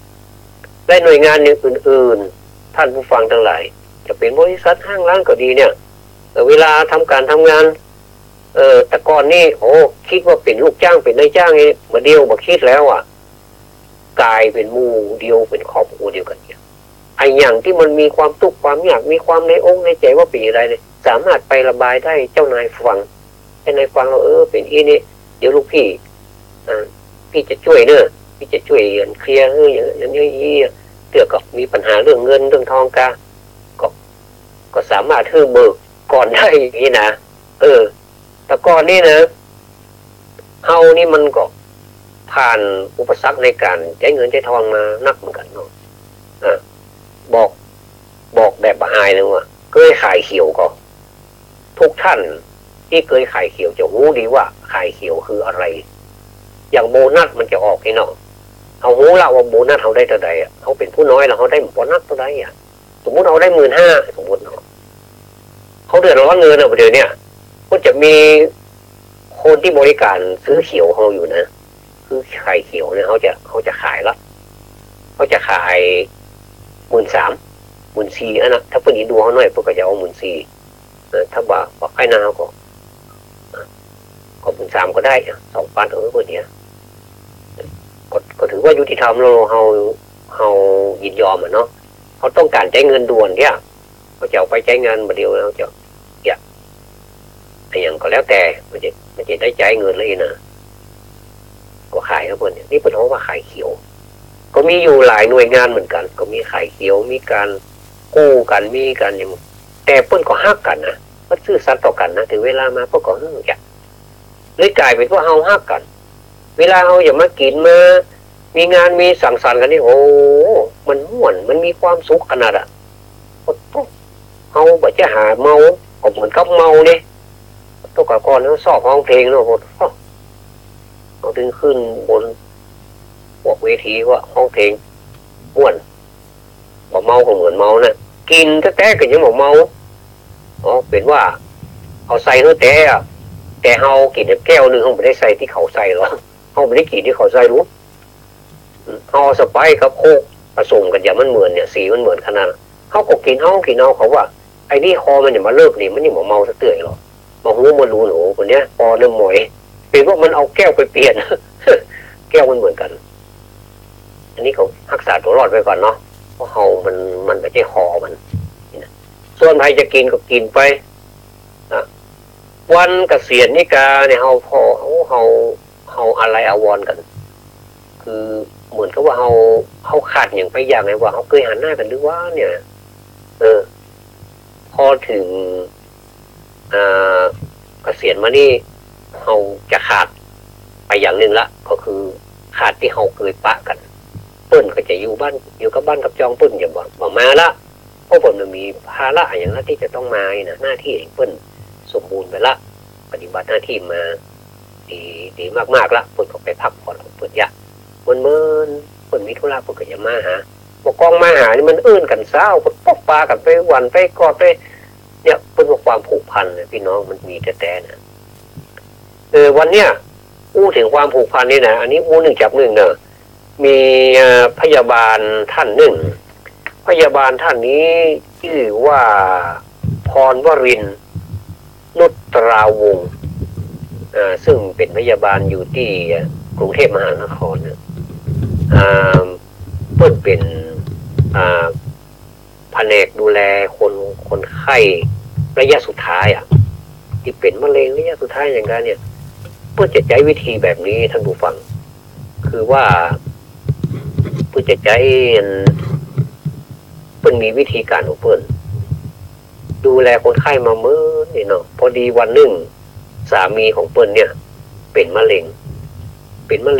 และหน่วยงานอื่นๆท่านผู้ฟังทั้งหลายจะเป็นบริษัทห้างร้านก็ดีเนี่ยเวลาทำการทำงานแต่ก่อนนี่คิดว่าเป็นลูกจ้างเป็นนายจ้างนี่มาเดียวมาคิดแล้วอ่ะกลายเป็นหมู่เดียวเป็นครอบครัวเดียวกันเนี่ยไอ้อย่างที่มันมีความทุกข์ความยากมีความในองค์ในใจว่าเป็นอะไรเนี่ยสามารถไประบายได้เจ้านายฟังเจ้านายฟังเราเป็นอีนี่เดี๋ยวลูกพี่จะช่วยเนอะพี่จะช่วยเคลียร์อย่างนี้เตือก็มีปัญหาเรื่องเงินเรื่องทองก็สามารถเบิกก่อนได้อย่างนี้นะแต่ก่อนนี่นะเฮานี่มันก็ผ่านอุปสรรคในการใช้เงินใช้ทองมานักเหมือนกันเนาะบอกแบบอายเลยว่าเคยขายเขียวก็ทุกท่านที่เคยขายเขียวจะรู้ดีว่าขายเขียวคืออะไรอย่างโบนัสมันจะออกไอ้เนาะเอารู้ละว่าโบนัสเขาได้เท่าใดอ่ะเขาเป็นผู้น้อยแล้วเขาได้โบนัสเท่าใดอ่ะสมมติเขาได้15,000สมมติเนาะเขาเดือดร้อนเงินเดี๋ยวนี้ก็จะมีคนที่บริการซื้อเขียวเขาอยู่นะคือขายเขียวเนี่ยเขาจะขายละเขาจะขาย13,000 14,000นะถ้าเพื่อนดูเขาหน่อยเพื่อนก็จะเอา14,000ถ้าว่าไอ้นาก็13,000ก็ได้2,000เพื่อนเนี่ยก็ถือว่ายุติธรรมเรายินยอมเนาะเขาต้องการใช้เงินด่วนเนี่ยเขาจะเอาไปใช้งานมาเดียวแล้วจะอย่างก็แล้วแต่มันจะได้จ่ายเงินเลยนะก็ขายครับเพื่อนนี่เป็นเพราะว่าขายเขียวก็มีอยู่หลายหน่วยงานเหมือนกันก็มีขายเขียวมีการกู้กันมีกันอย่างแต่เพื่อนก็ฮักกันนะก็ซื่อสัตย์ต่อกันนะถึงเวลามาเพื่อนก็อยากเลยกลายเป็นว่าเฮาฮักกันเวลาเฮาอย่ามากินมา มีงานมีสังสรรค์กันนี่โอ้มันม่วนมันมีความสุขขนาดอะเอาบ่จะหาเมาก็เหมือนกับเมาเนี่ยตัวก่อนเขาชอบร้องเพลงเนาะเอาถึงขึ้นบนพวกเวทีว่าร้องเพลงม่วนบ่เมาก็เหมือนเมานะกินแท้ๆก็ยังบ่เมาอ๋อเป็นว่าเอาใส่เนื้อแต่เฮากินแก้วนึงเฮาไม่ได้ใส่ที่เขาใส่หรอกเฮาไม่ได้กินที่เขาใส่รู้เฮาสไปซ์กับโคกผสมกันอย่างมันเหมือนเนี่ยสีมันเหมือนขนาดเฮาก็กินเอาเขาว่าไอ้นี่คอมันอย่ามาเลิกนี่มันยังบ่เมาซะเตื่อยหรอกมาหูมารู้หนูคนเนี้ยพอเริ่มหมวยเป็นว่ามันเอาแก้วไปเปลี่ยน แก้วมันเหมือนกันอันนี้เขารักษาตัวรอดไว้ก่อนเนาะเพราะเฮามันไม่ใช่คอมันส่วนใครจะกินก็กินไปนะวันเกษียณนิกาเนี่ยเฮาพอเฮาอะไรอาวรกันคือเหมือนกับว่าเฮาขาดอย่างไปอย่างไรว่าเฮาเคยหันหน้ากันหรือว่าเนี่ยพอถึงเกษียณมานี่เฮาจะขาดไปอย่างหนึ่งละก็คือขาดที่เฮาเคยปะกันเปิ้นก็จะอยู่กับบ้านกับจองเปิ้นอย่าบอกมาละเพราะผมมันมีภาระอย่างนั้นที่จะต้องมานะหน้าที่เปิ้นสมบูรณ์ไปละปฏิบัติหน้าที่มาดีมากๆละเปิ้นก็ไปพักผ่อนเปิ้นอยากเปิ้นเปิ้นมีธุระเปิ้นก็จะมาหาบอกกองมาหานี่มันเอื้นกันเศร้าเปิ้นปกปลากันไปวันไปกอดไปเนี่ยเปิ้นความผูกพันพี่น้องมันมีแต่นะวันเนี้ยอู้ถึงความผูกพันนี่นะอันนี้อู้หนึ่งจับหนึ่งเนอะมีพยาบาลท่านหนึ่งพยาบาลท่านนี้ชื่อว่าพรวรินทร์นุตราวงศ์ซึ่งเป็นพยาบาลอยู่ที่กรุงเทพมหานครเนี่ยเพิ่นเป็นแผนกดูแลคนไข้ระยะสุดท้ายที่เป็นมะเร็งระยะสุดท้ายอย่างนั้นเนี่ยเพื่อจะใช้วิธีแบบนี้ท่านผู้ฟังคือว่าเพื่อจะใช้เพิ่นมีวิธีการของเพิ่นดูแลคนไข้มาเมื่อนี่เนาะพอดีวันหนึ่งสามีของเพิ่นเนี่ยเป็นมะเร็งเป็นมะ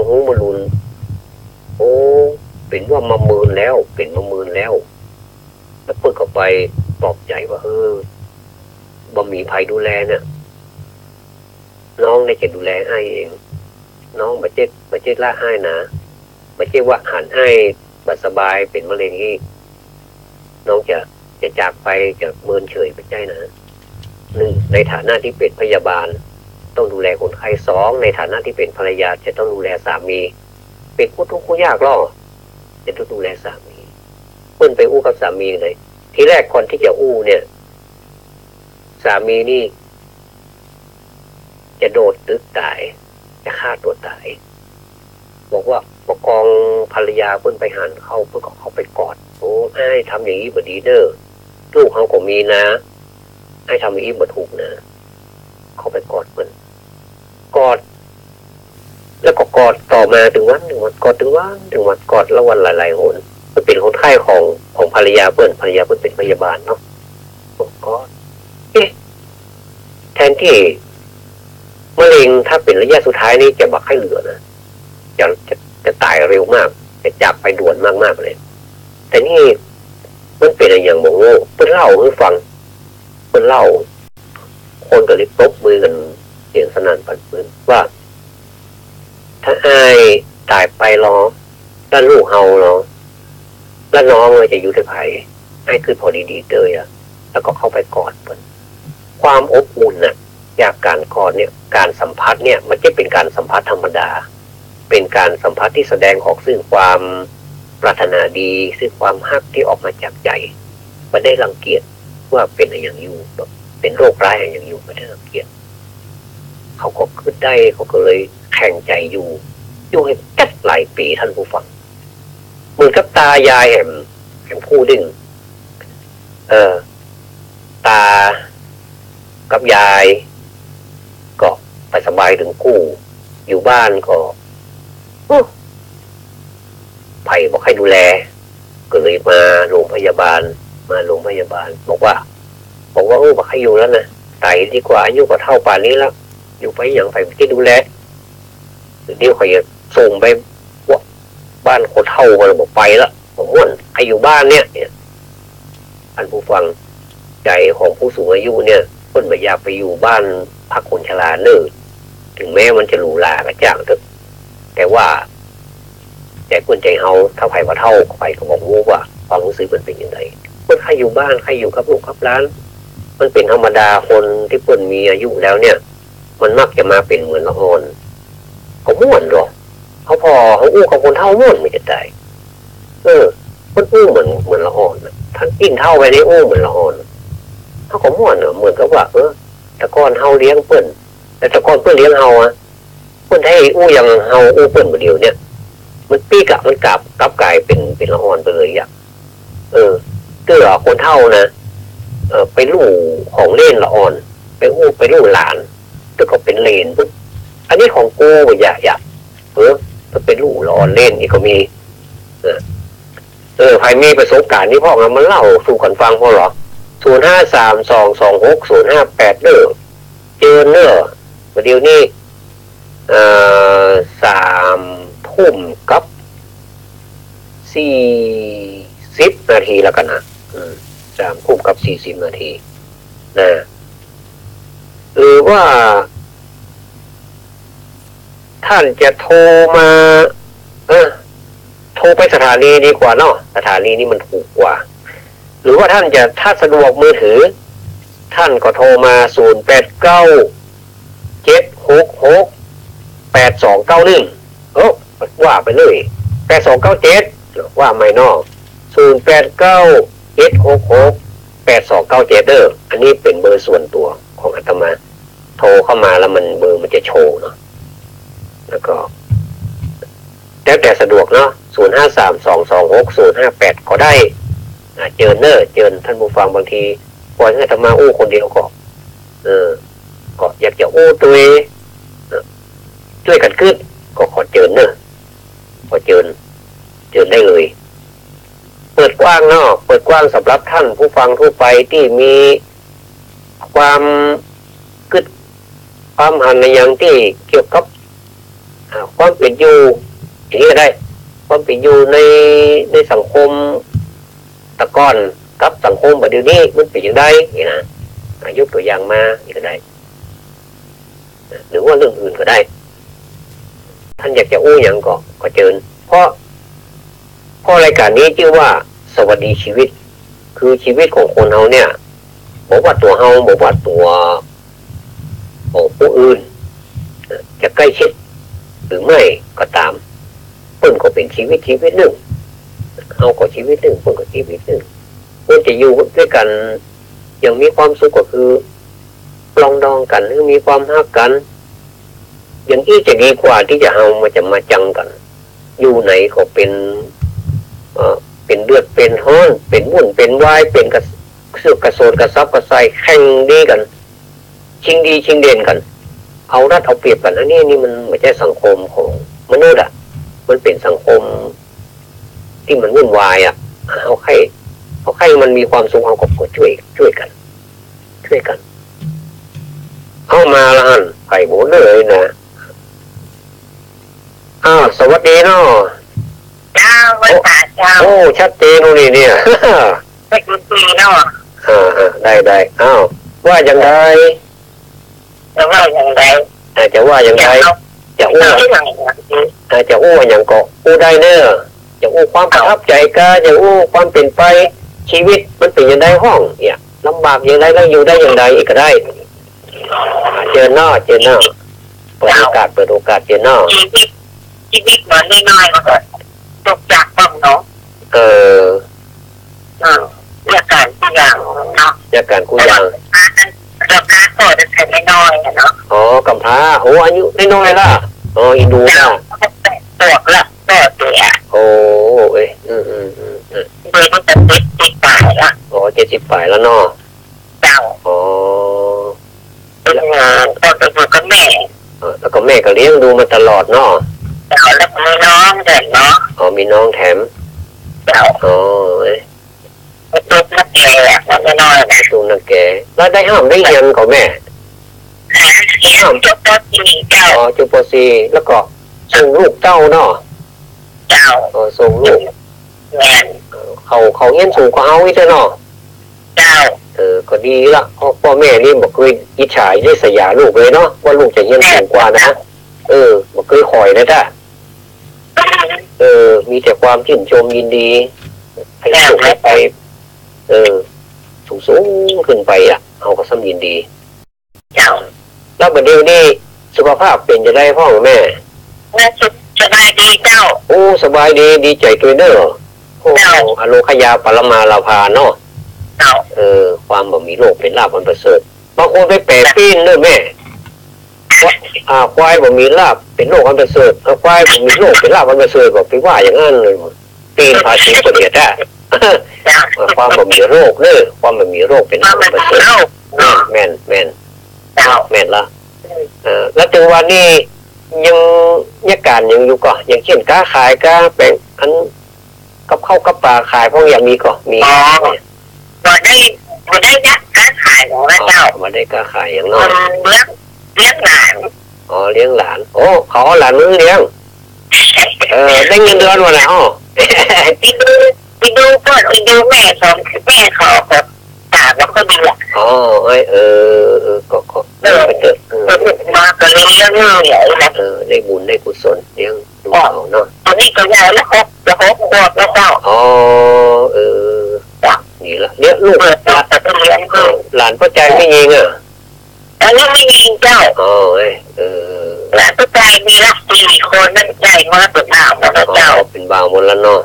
หูมะรุนโอ้เป็นว่ามามืนแล้วเป็นมามืนแล้วแล้วเพิ่นก็ไปปลอบใจว่าบ่มีภัยดูแลเนี่ยน้องได้จะดูแลให้เองน้องมาเจ็ดละให้นะมาเจ็ดว่าหันให้บัดสบายเป็นมะเร็งนี่น้องจะจากไปจะเมินเฉยไปใจนะหนึ่งในฐานะที่เป็นพยาบาลต้องดูแลคนไข้สองในฐานะที่เป็นภรรยาจะต้องดูแลสามีเป็นผู้ทุกข์ผู้ยากหรอจะต้องดูแลสามีเพิ่นไปอู้กับสามีเลยทีแรกคนที่จะอู้เนี่ยสามีนี่จะโดดตึกตายจะฆ่าตัวตายบอกว่าประกองภรรยาเพิ่นไปหันเข้าเพิ่นก็เข้าไปกอดโอ้ไอ้ทำอย่างนี้บ่ดีเด้อลูกเขาก็มีนะไอ้ทำอย่างนี้บ่ถูกนะเข้าไปกอดเพิ่นกอดแล้วก็กอดต่อมาถึงวันกอดกอดแล้ววันหลายๆหนมันเป็นคนไข้ของภรรยาเพิ่นเป็นพยาบาลเนาะก็แทนที่มะเร็งถ้าเป็นระยะสุดท้ายนี่จะบักให้เหลือนะจะตายเร็วมากจะจับไปด่วนมากๆเลยแต่นี่มันเป็นอะไรอย่างโมโง่เพิ่นเล่าให้ฟังเพิ่นเล่าคนก็เลยตบมือกันเสียงสนั่นปั่นปืนว่าถ้าอ้ายตายไปรอแล้วลูกเฮาเนาะแล้วน้องเลยจะอยู่ที่ไผไอ้คือพอดีๆเตยแล้วก็เข้าไปกอดเพิ่นความอบอุ่นน่ะจากการกอดเนี่ยการสัมผัสเนี่ยมันจะเป็นการสัมผัสธรรมดาเป็นการสัมผัสที่แสดงออกซึ่งความปรารถนาดีซึ่งความฮักที่ออกมาจากใจไม่ได้รังเกียจว่าเป็นอย่างอยู่เป็นโรคร้ายอย่างอยู่ไม่ได้รังเกียจเขาก็ขึ้นได้เขาก็เลยแข่งใจอยู่ให้จัดหลายปีท่านผู้ฟังเหมือนกับตายายแห่งผู้ดึงตากับยายก็ไปสบายถึงกู้อยู่บ้านก็ไผ่บอกให้ดูแลก็เลยมาโรงพยาบาลบอกว่าบอกให้อยู่แล้วนะไต่ดีกว่าอายุก็เท่าป่านนี้แล้วอยู่ไปอย่างไผ่ที่ดูแลเดี๋ยวเขาจะส่งไป บ้านคนเฒ่าก็เลยบอกไปละผมม่วนใครอยู่บ้านเนี่ยท่านผู้ฟังใจของผู้สูงอายุเนี่ยเพิ่นไม่อยากไปอยู่บ้านพักคนชราเนอถึงแม้มันจะหรูหราก็จ้างเถอะแต่ว่าใจเพิ่นใจเฮาถ้าไผว่าเฒ่าไปก็บอกว่าความรู้สึกมันเป็นยังไงเพิ่นใครอยู่บ้านใครอยู่กับลูกกับหลานมันเป็นธรรมดาคนที่เพิ่นมีอายุแล้วเนี่ยมันมักจะมาเป็นเหมือนละอ่อนเขาม่วนหรอกเขาพอเขาอู้กับคนเฒ่าม่วนไม่จะได้มันอู้เหมือนละอ่อนท่านกินเท่าไปในอู้เหมือนละอ่อนเขาก็ม่วนเหมือนกับว่าแต่ก่อนเฮาเลี้ยงเปิ้นแต่ก่อนเปิ้นเลี้ยงเฮาเปิ้นให้อู้อย่างเฮาอู้เปิ้นบ่เดียวเนี่ยมันปีกะมันกลับกลายเป็นละอ่อนไปเลยอ่ะเตื้อคนเฒ่านะไปลู่ของเล่นละอ่อนไปอู้ไปลู่หลานแต่ก็เป็นเลนปุ๊บอันนี้ของกูอย่ามันเป็นลู่ละอ่อนเล่นนี่ก็มีใครมีประสบการณ์นี่พ่อมันเล่าสู่กันฟังพ่อหรอ0532260558เด้อเจอเนอะเดี๋ยวนี้3 ทุ่มกับ40 นาทีแล้วกันนะ3 ทุ่มกับ40 นาทีนะหรือว่าท่านจะโทรมาโทรไปสถานีดีกว่าเนาะสถานีนี้มันถูกกว่าหรือว่าท่านจะถ้าสะดวกมือถือท่านก็โทรมา0897668291ว่าไปเลย8297ว่าไม่นอก0897668297เด้ออันนี้เป็นเบอร์ส่วนตัวของอาตมาโทรเข้ามาแล้วมันเบอร์มันจะโชว์เนาะแล้วก็แต่สะดวกเนาะ0532260558ก็ได้เจิญเนอเจิญท่านผู้ฟังบางทีปล่อยให้อาตมาอู้คนเดียวก็ก็อยากจะอู้ตัวช่วยกันขึ้นก็ขอเจิญเนอขอเจิญได้เลยเปิดกว้างเนาะเปิดกว้างสำหรับท่านผู้ฟังทั่วไปที่มีความกึศความหันในอย่างที่เกี่ยวกับความเป็นอยู่อย่างนี้ก็ได้ความเป็นอยู่ในสังคมตะก้อนกับสังคมแบบเดี๋ยวนี้มันเป็นอย่างไรนี่นะยกตัวอย่างมานี่ก็ได้หรือว่าเรื่องอื่นก็ได้ท่านอยากจะอู้อย่างก็เชิญเพราะรายการนี้ชื่อว่าสวัสดีชีวิตคือชีวิตของคนเฮาเนี่ยบอกว่าตัวเฮาบอกว่าตัวของผู้อื่นจะใกล้ชิดหรือไม่ก็ตามเพิ่นก็เป็นชีวิตหนึ่งเอาก็ชีวิตหนึ่งเพิ่นก็ชีวิตหนึ่งเพิ่นจะอยู่ด้วยกันอย่างมีความสุขก็คือปลองดองกันหรือมีความฮักกันอย่างที่จะดีกว่าที่จะเอามาจังกันอยู่ไหนก็เป็นเลือดเป็นห้อนเป็นวุ่นเป็นวายเป็นกระโซนกระซับกระไซแข่งดีกันชิงดีชิงเด่นกันเอารัดเอาเปรียบกันอันนี้มันไม่ใช่สังคมของมนุษย์มันเป็นสังคมที่มันวุ่นวายเอาให้มันมีความสุขเอาก็ช่วยกันเข้ามาละหันไผ่หมูเลยนะสวัสดีเนาะเจ้าวันตาเจ้าโอ้ชัดเจนเลยเนี่ยเป็นปีเนาะได้ว่าอย่างไรจะว่าอย่างไรจะว่าอย่างไรจะอู้อย่างก็อู้ได้เนอะจะอู้ความประทับใจก็จะอู้ความเป็นไปชีวิตมันเป็นอย่างไรห้องเนี่ยลำบากอย่างไรแล้วอยู่ได้อย่างไรอีกก็ได้เจอหน้าเปิดโอกาสเจอหน้าชีวิตมันน้อยๆมันก็ตกจากบ้างเนาะเรื่องการกู้อย่างเนาะเรื่องการกู้อย่างเราพาต่อจะใช้น้อยๆเนาะกำพร้าอายุน้อยล่ะอินดูล่ะตัวเสียเอ้ยเบอร์มันจะ70 ฝ่ายละ70 ฝ่ายแล้วเนาะเจ้าเป็นงานตอนเป็นกับแม่แล้วก็แม่ก็เลี้ยงดูมาตลอดเนาะแล้วมีน้องเด็กเนาะมีน้องแถมเจ้าตุ๊กนักแก่แล้วน้อยนะตุ๊กนักแก่แล้วได้ห้ามได้ยังของแม่จุดป.4เจ้าจุดป.4แล้วก็ส่งลูกเต้าเนาะเจ้า จ้าส่งลูกแม่เขาเฮียนสูงกว่าเฮาอีกเนาะเจ้าก็ดีละพ่อแม่นี่บ่เคยอิจฉาได้สยาลูกเลยเนาะว่าลูกจะเฮียนสูงกว่านะบ่เคยคอยนะจ้ะมีแต่ความชื่นชมยินดีให้ลูกไปสูงขึ้นไปอ่ะเอาก็ซ้ำยินดีเจ้าแล้วบัดเดี๋ยวนี้สุขภาพเป็นจะได้พ่อแม่สบายดีเจ้าโอ้สบายดีใจตัวเด้อโอ้อโลคยาปรมาลาภาเนาะเจ้าความบ่มีโรคเป็นลาภอันประเสริฐบางคนไปแปะปีนเด้อแม่ควายบ่มีลาภเป็นโรคอันประเสริฐควายบ่มีโรคเป็นลาภอันประเสริฐบอกไปว่าอย่างนั้นเลยปีนภาษีก็เดียดได้ความบ่มีโรคเด้อความบ่มีโรคเป็นลาภอันประเสริฐแม่นแม่นละแล้วถึงวันนี้ยังการยังอยู่ก็อย่างเช่นค้าขายก็เป็นอันกับข้าวกับปลาขายพวกอย่างนี้ก็มีบ่ได้ยักค้าขายของเจ้าบ่ได้ค้าขายอย่างน้อยเลี้ยงหลานเลี้ยงหลานโอ้เขาหลานมึงเลี้ยงได้เงินเดือนวันไหนไปดูก่อนไปดูแม่เขาแบบตาแล้วก็ดีอ่ะก็ไปเจอมาก็เลี้ยงใหญ่นะได้บุญได้กุศลเลี้ยงดูเขาเนาะตอนนี้ก็ยาวแล้วครับจะหกขวบแล้วเจ้านี่ละเนี่ยลูกหลานพ่อใจไม่ยิงอ่ะอันนี้ไม่ยิงเจ้าหลานพ่อใจมีรัก4 คนนั่นใจมากเป็นบ่าวแล้วเจ้าเป็นบ่าวหมดแล้วเนาะ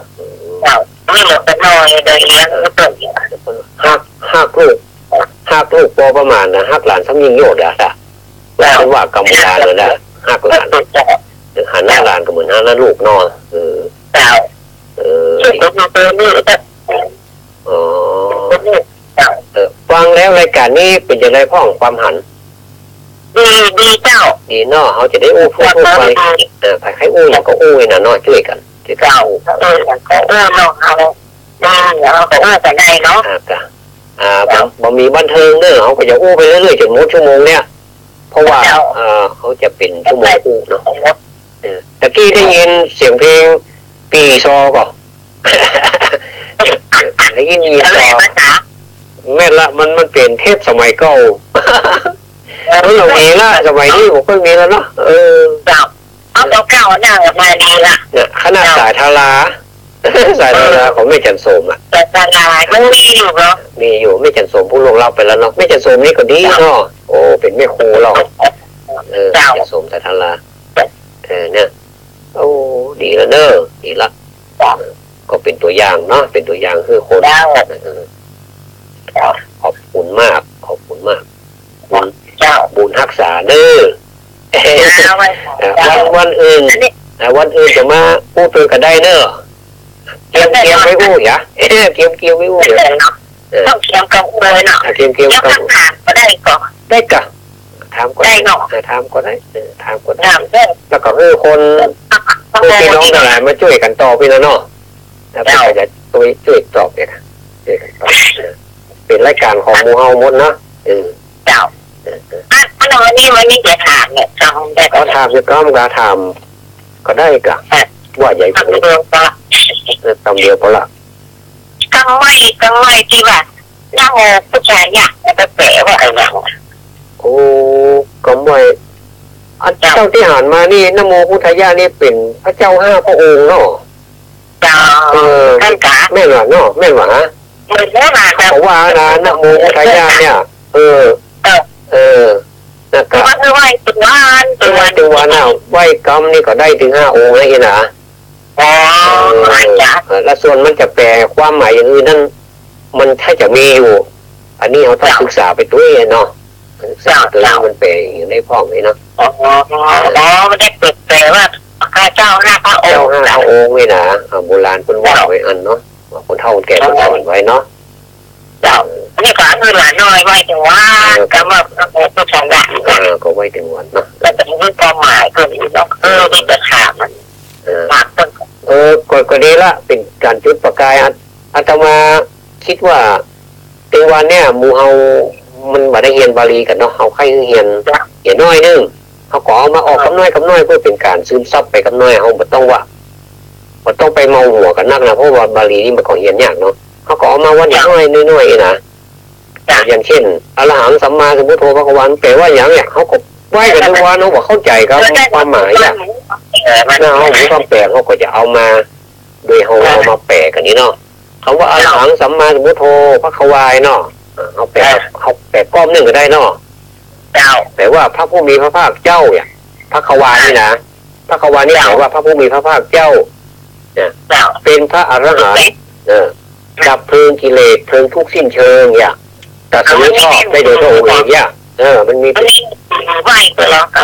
เจ้าไม่หมดเป็นน้อยเลยเลี้ยงก็เปิดหักลูกพอประมาณนะหักหลานซ้ำยิงโยดอ่ะแล้วว่ากรรมการเลยนะหักหลานหันหน้าหลานก็เหมือนหันหน้าลูกนอนเจ้าฟังแล้วรายการนี้เป็นอย่างไรพ่องความหันดีเจ้าดีเนาะเขาจะได้อู้พูดไปใครอู้อย่างก็อู้นะเนาะช่วยกันเจ้าเนาะเอาเราก็อู้กันได้เนาะบ่มีบันเทิงเด้อเขาก็จะอู้ไปเรื่อยๆจนหมดชั่วโมงเนี่ยเพราะว่าเขาจะเป็นชั่วโมงอู้เนาะตะกี้ได้ยินเสียงเพลงปีซอก่อนได้ยินซอแม่ละมันเปลี่ยนเทพสมัยเก่าเรามีละสมัยนี้ผมก็มีแล้วเนาะเอาเก่าหน้ามาดีละเนี่ยขนาดสายทาราของแม่จันโสมอ่ะแต่ทารามันมีอยู่เนาะมีอยู่แม่จันโสมผู้ลงเล่าไปแล้วเนาะแม่จันโสมนี่ก็ดีเนาะโอ้เป็นแม่ครูเราจันโสมสายทาราเนี่ยโอ้ดีแล้วเนอะดีละก็เป็นตัวอย่างเนาะเป็นตัวอย่างคือคนขอบคุณมากบุญรักษาเด้อวันอื่นจะมาพูดกันได้เนอะเกี่ยวไม่อู้อย่าเกี่ยวไม่อู้อย่าต้องเกี่ยวกับเลยเนาะเกี่ยวกับก็ได้ก่อนได้กะถามก็ได้ถามก็ได้แล้วก็คือคนพี่น้องทั้งหลายมาช่วยกันต่อพี่นะเนาะแล้วก็จะช่วยตอบเนี่ยเป็นรายการของมูเฮาหมดนะเจ้าวันนี้จะถามเนี่ยทำได้ก็ถามจะก้มกาถามก็ได้กะว่าใหญ่กว่านี้ตำเดียวพอละกังไม่ที่ว่าหน้าโมผู้ชายอยากจะแปลว่าอะไรโอ้กังไม่เจ้าที่หันมานี่นโมพุทธายานี่เป็นพระเจ้า5 พระองค์เนาะท่านกะแม่หวานเนาะแม่หวานเพราะว่านะนโมพุทธายาเนี่ยนะครับไหว้ตัวน่ะไหว้กรรมนี่ก็ได้ถึง5 องค์นะอีนะแล้วส่วนมันจะแปลความหมายอย่างอื่นนั่นมันถ้าจะมีอยู่อันนี้เราต้องศึกษาไปตัวเองเนาะศึกษาตัวมันแปลอย่างได้พ่องเลยเนาะมันได้แปลว่าข้าเจ้า5 พระองค์นี่นะโบราณคนว่าไว้อันเนาะคนเฒ่าแก่คนสอนไว้เนาะเจ้านี่ก็คือหลานน้อยไว้ถึงว่ากำลังผู้ชนะก็ไว้ถึงวันเนาะแล้วแต่ที่ความหมายก็มีต้องมีแต่ถามมันถามต้นก็ดีละเป็นการจุดประกายอาตมาคิดว่าถึงวันเนี้ยมูเฮามันบ่ได้เรียนบาลีกันเนาะเฮาใครเรียนน้อยนึงเฮาก็เอามาออกกับน้อยเพื่อเป็นการซึมซับไปกับน้อยเฮาบ่ต้องว่า มันต้องไปเมาหัวกันนักนะเพราะว่าบาลีนี่มันก็เรียนยากเนาะเขาก็เอามาวันน้อยๆนะอย่างเช่นอรหังสัมมาสัมพุทโธพระกวันแปลว่าอย่างเนี่ยเขาก็ไหว้กันทุกวันเขาบอกเข้าใจครับความหมายอ่ะถ้าเขามีความแปลเขาก็จะเอามาโดยเขาเอามาแปลกันนี่เนาะคำว่าอรหังสัมมาสัมพุทโธพระควายเนาะเขาแปลก้อมหนึ่งก็ได้เนาะแปลว่าพระผู้มีพระภาคเจ้าเนี่ยพระควายนี่นะพระควายนี่แปลว่าพระผู้มีพระภาคเจ้าเนี่ยเป็นพระอรหันต์ดับเพลิงกิเลสเพลิงทุกสิ้นเชิงเนี่ยแต่สมัยชอบได้โดยพระองค์เองเนี่ยมันมี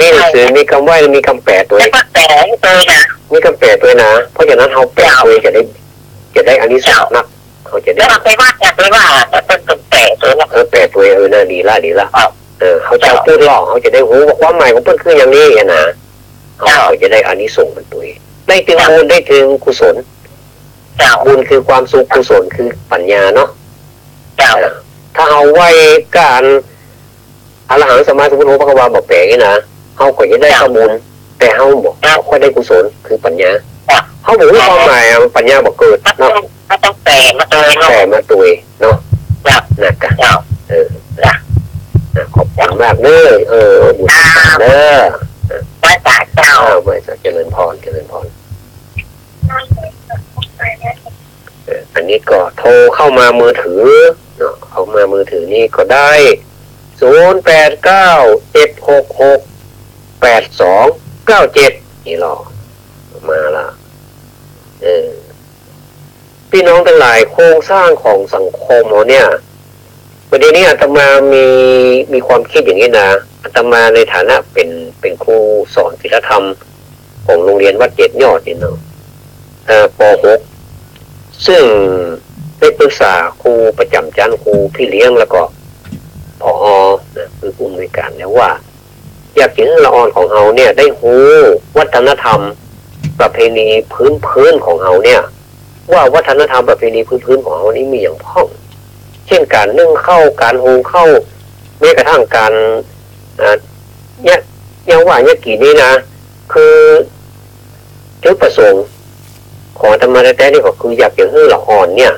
นี่หนังสือมีคำไหว้มีคำแปลตัวมีคำแปลตัวนะเพราะฉะนั้นเขาแปลตัวจะได้อันนี้สนักเขาจะได้แล้วไปว่าเป็นแปลตัวแปลตัวน่าดีละเขาจะพูดหลอกเขาจะได้รู้ว่าความหมายของเพื่อนคืออย่างนี้นะเขาจะได้อันนี้ส่งมันตัวได้ถึงบุญได้ถึงกุศลบุญคือความสุขกุศลคือปัญญาเนาะถ้าเอาไว้การอรหังสัมมาสัมพุทโธพระควาบอกแปลงนะเขาก็จะได้ข้อมูลแต่เขาบอกเขาได้กุศลคือปัญญาเขาบอกว่าความหมายปัญญาบอกเกิดเนาะต้องแปลมาตัวเนาะนักกันขอบคุณมากเลยบุญเด้อพระเจ้าเมื่อเจริญพรอันนี้ก็โทรเข้ามามือถือเข้ามามือถือนี่ก็ได้0897668297นี่หรอมาละพี่น้องทั้งหลายโครงสร้างของสังคมเราเนี่ยประเด็นนี้อาตมามีความคิดอย่างนี้นะอาตมาในฐานะเป็นครูสอนศิลธรรมของโรงเรียนวัดเจ็ดยอดนี่เนาะป.6 ซึ่งได้ปรึกษาครูประจำชั้นครูพี่เลี้ยงแล้วก็ผอ.คือผู้อำนวยการแล้วว่าอยากให้ละออนของเราเนี่ยได้รู้วัฒนธรรมประเพณีพื้นของเราเนี่ยว่าวัฒนธรรมประเพณีพื้นของเรานี้มีอย่างพ้องเช่นการนึ่งข้าวการหุงข้าวแม้กระทั่งการเนี่ยอย่างว่าเนี่ยกี่นี้นะคือจุดประสงค์ของธรรมะแท้ๆนี่ก็คืออยากให้ละอ่อนเนี่ย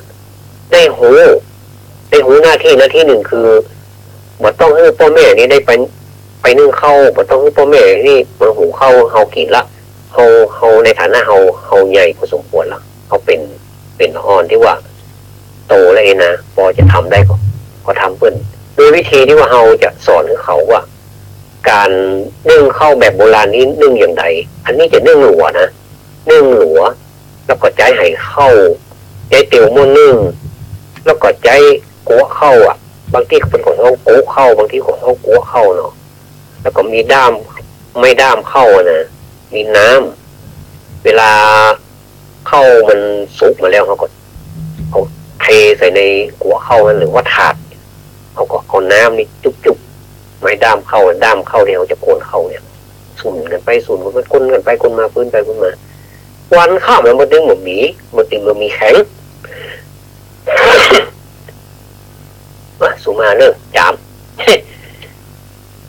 ได้หูหน้าที่หนึ่งคือบ่ต้องให้พ่อแม่นี่ได้ไปนึ่งข้าวบ่ต้องให้พ่อแม่นี่มาหุงข้าวเฮากินละเฮาในฐานะเฮาใหญ่พอสมควรละเขาเป็นละอ่อนที่ว่าโตแล้วนะพอจะทำได้ก็ทำเพิ่นโดยวิธีที่ว่าเฮาจะสอนให้เขาว่าการนึ่งข้าวแบบโบราณนี้นึ่งอย่างไรอันนี้จะนึ่งหลัวนะนึ่งหลัวแล้วก็ใจให้เข้าใจเตียวม้วนนึ่งแล้วก็ใจกัวเข้าบางที่เป็นของเขากัวเข้าบางที่ของเขากัวเข้าเนาะแล้วก็มีด้ามไม่ด้ามเข้านะมีน้ำเวลาเข้ามันสุกมาแล้วเขาก็เอาเทใส่ในกัวเข้าหรือว่าถาดเขาก็เอาน้ำนี่จุบไม่ด้ามเข้าเนี่ยเขาจะโกนเข้าเนี่ยสุ่นกันไปสุ่นกันก้นกันไปก้นมาพื้นไปพื้นมาวันข้าวมันดึงมันมีแข็งสุมาเนอะจาม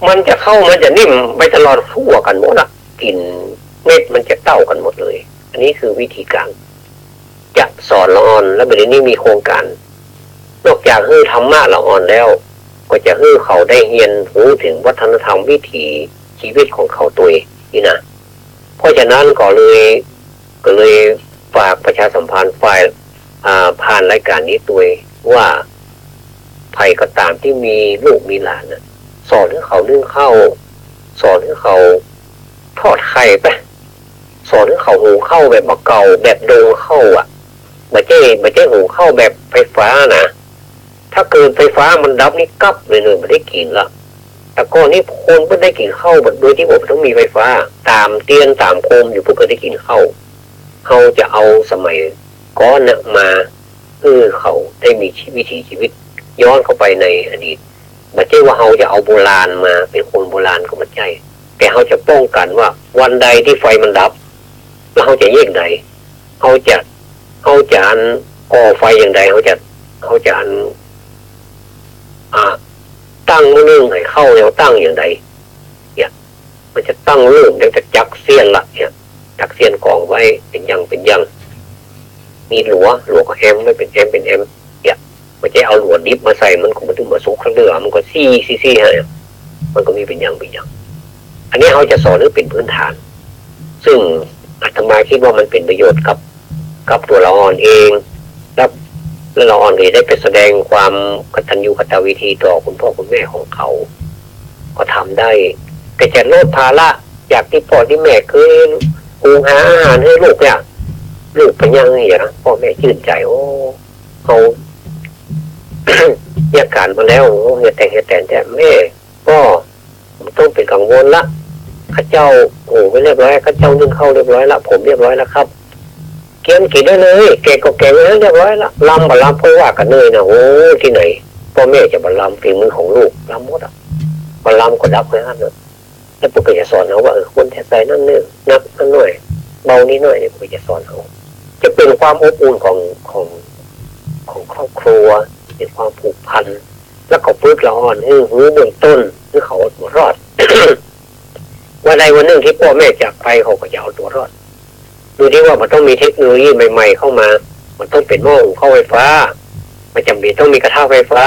มันจะเข้ามันจะนิ่มไปตลอดทั่วกันหมดกลิ่นเม็ดมันจะเต้ากันหมดเลยอันนี้คือวิธีการจะสอนละอ่อนแล้วแบบนี้มีโครงการนอกจากธรรมะละอ่อนแล้วก็จะให้เขาได้เรียนรู้ถึงวัฒนธรรมวิถีชีวิตของเขาตัวนี่นะเพราะฉะนั้นก็เลยฝากประชาสัมพันธ์ฝ่ายผ่านรายการนี้ตัวว่าใครก็ตามที่มีลูกมีหลานนะสอนให้เขานึ่งข้าวสอนให้เขาทอดไข่ไปสอนให้เขาหุงข้าวแบบเก่าแบบโดงข้าวไม่ใช่หุงข้าวแบบไฟฟ้านะถ้าเกิดไฟฟ้ามันดับนี่กับเลยไม่ได้กินละแต่ก่อนนี้คนไม่ได้กินข้าวโดยที่ผมต้องมีไฟฟ้าตามเตียนตามโคมอยู่เพื่อได้กินข้าวเขาจะเอาสมัยก้อนเนี่ยมาเขาได้มีวิถีชีวิตย้อนเข้าไปในอดีตไม่ใช่ว่าเขาจะเอาโบราณมาเป็นคนโบราณก็ไม่ใช่แต่เขาจะป้องกันว่าวันใดที่ไฟมันดับแล้วเขาจะแยกใดเขาจะอันก่อไฟอย่างใดเขาจะอันตั้งนึ่งให้เข้าแนวตั้งอย่างใดเนี่ยมันจะตั้งเริ่มตั้งแต่จักเสี้ยนละเนี่ยจักเสี้ยนกองไว้เป็นยัง มีหลัวก็แอมไม่เป็นแอมเป็นแอมเนี่ยมันจะเอาหลัวดิบมาใส่มันก็มาถึงมาสุกข้างเรือมันก็ซี่ฮะมันก็มีเป็นอย่างอันนี้เขาจะสอนให้เป็นพื้นฐานซึ่งอาตมาคิดว่ามันเป็นประโยชน์กับตัวเราอ่อนเองแล้วเราอ่อนเองได้ไปแสดงความกตัญญูกตวิธีต่อคุณพ่อคุณแม่ของเขาก็ทำได้แต่จะลดภาระจากที่พ่อที่แม่เคยหุงหาอาหารให้ลูกเนี่ยลูกเป็นยังไงนะพ่อแม่ชื่นใจโอ้เขา เนี่ยการมาแล้วเนี่ยแต่แม่ก็ต้องเป็นกังวลละข้าเจ้าโอ้ไม่เรียบร้อยข้าเจ้านึ่งเข้าเรียบร้อยละผมเรียบร้อยแล้วครับเกี่ยมกินได้เลยแกก็แกเรียบร้อยละลำบะลำเพราะว่ากันเลยนะโอ้ที่ไหนพ่อแม่จะบะลำฝีมือของลูกลำหมดอ่ะบะลำก็ดับเลยฮะเนี่ยแล้วผมก็จะสอนเขาว่าคนแท้ใจนั่นเนี่ยนักนั่นหน่อยเบานี้หน่อยเนี่ยผมจะสอนเขาจะเป็นความอบอุ่นของครอบครัวเป็นความผูกพันแล้วก็ฝึกเราอ่อนหูเบื้องต้นหรือเขาตัวรอด วันใดวันหนึ่งที่พ่อแม่จากไปเขาก็จะเอาตัวรอดดูที่ว่ามันต้องมีเทคโนโลยีใหม่ๆเข้ามามันต้องเป็นหม้อหุงข้าวไฟฟ้าไม่จำเป็นต้องมีกระทะไฟฟ้า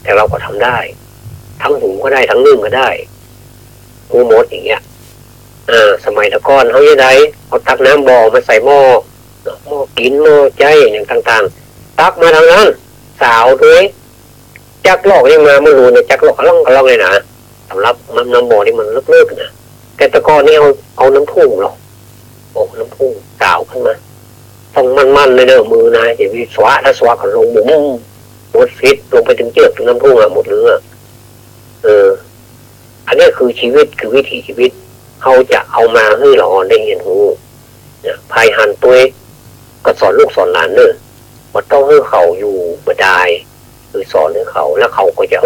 แต่เราก็ทำได้ทั้งหุงก็ได้ทั้งนึ่งก็ได้หูมดอย่างเงี้ยสมัยตะก้อนเขาอย่างไรเขาตักน้ำบ่อมาใส่หม้อกินหม้อใจอย่างต่างๆตักมาทางนั้นสาวด้วยจักรลอกยังมาไม่รู้เนี่ยจักรลอกกระล่องเลยนะสำหรับน้ำบ่อนี่มันเลิกๆนะแต่ตะก้อนนี่เอาน้ำพุ่งหรอกโอ้น้ำพุ่งสาวขึ้นมาต้องมันเลยเด้อมือนะอย่าวิสวะถ้าสวะก็ลงบุ๋มหมดฟิตลงไปถึงเจือกถึงน้ำพุ่งอะหมดเรืออันนี้คือชีวิตคือวิถีชีวิตเขาจะเอามาให้เราอ่อนได้เห็นหูเนี่ยภายหันตัวก็สอนลูกสอนหลานเนอะว่าต้องให้เขาอยู่บดายคือสอนให้เขาแล้วเขาก็จะ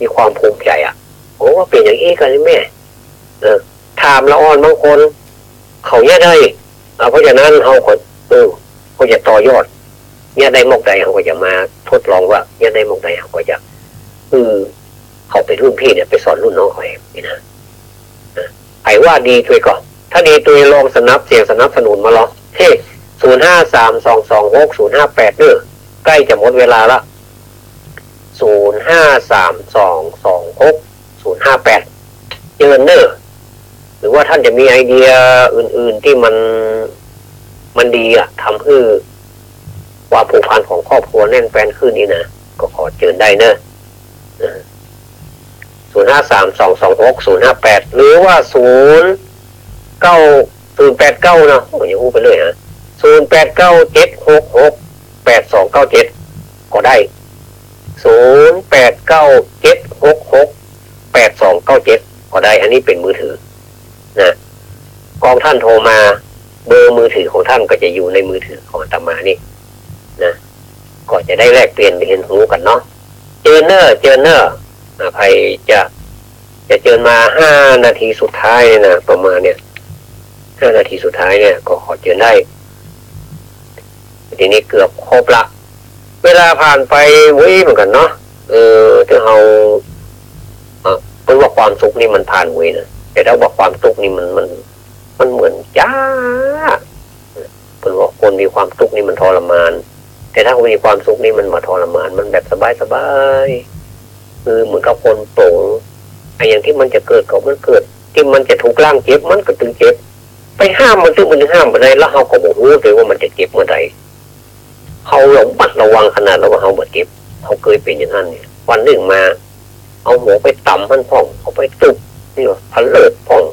มีความภูมิใจอ่ะโอ้ว่าเป็นอย่างนี้กันนี่แม่ถามละอ่อนบางคนเขาเนี่ยได้เพราะฉะนั้นเขาก็เขาจะต่อยอดเนี่ยได้มกใดเขาก็จะมาทดลองว่าเนี่ยได้มกใดเขาก็จะเขาไปรุ่นพี่เนี่ยไปสอนรุ่นน้องเขาเองนี่นะไอ้ว่าดีตัวก่อนถ้าดีตัวลองสนับสนุนมาหรอเฮ้053226058เด้อใกล้จะหมดเวลาละ053226058เจอเนอร์หรือว่าท่านจะมีไอเดียอื่นๆที่มันดีอ่ะทำให้ความผูกพันของครอบครัวแน่นแฟ้นขึ้นนี่นะก็ขอเชิญได้เนอะ053226058หรือว่า089นะอย่าพูดไปเลยฮะ08976682297ก็ได้08976682297ก็ได้อันนี้เป็นมือถือนะกองท่านโทรมาเบอร์มือถือของท่านก็จะอยู่ในมือถือของอาตมานี่นะก็จะได้แลกเปลี่ยนเรียนรู้กันเนาะเจอเนอร์ใครจะเชิญมา5 นาทีสุดท้ายนะประมาณเนี่ย5 นาทีสุดท้ายเนี่ยก็ขอเชิญได้ทีนี้เกือบครบละเวลาผ่านไปวิ่งเหมือนกันเนาะถ้าเราเป็นว่าความสุขนี่มันผ่านวิ่งนะแต่ถ้าว่าความทุกข์นี่มันเหมือนจ้าเป็นว่าคนมีความทุกข์นี่มันทรมานแต่ถ้ามีความสุขนี่มันมาทรมานมันแบบสบายคือเหมือนกับคนโปร่งไอ้อย่างที่มันจะเกิดก็มันเกิดที่มันจะถูกล่างเจ็บมันก็ตึงเจ็บไปห้ามมันตึงมันห้ามไปได้แล้วเขาก็บอกรู้เลยว่ามันจะเจ็บเมื่อใดเขาหลงบัดระวังขนาดแล้วว่าเขาบาดเจ็บเขาเคยเป็นอย่างนั้นเนี่ยวันหนึ่งมาเอาหัวไปต่ำมันพ่องเอาไปตุบนี่ว่าพันเลิศพ่อง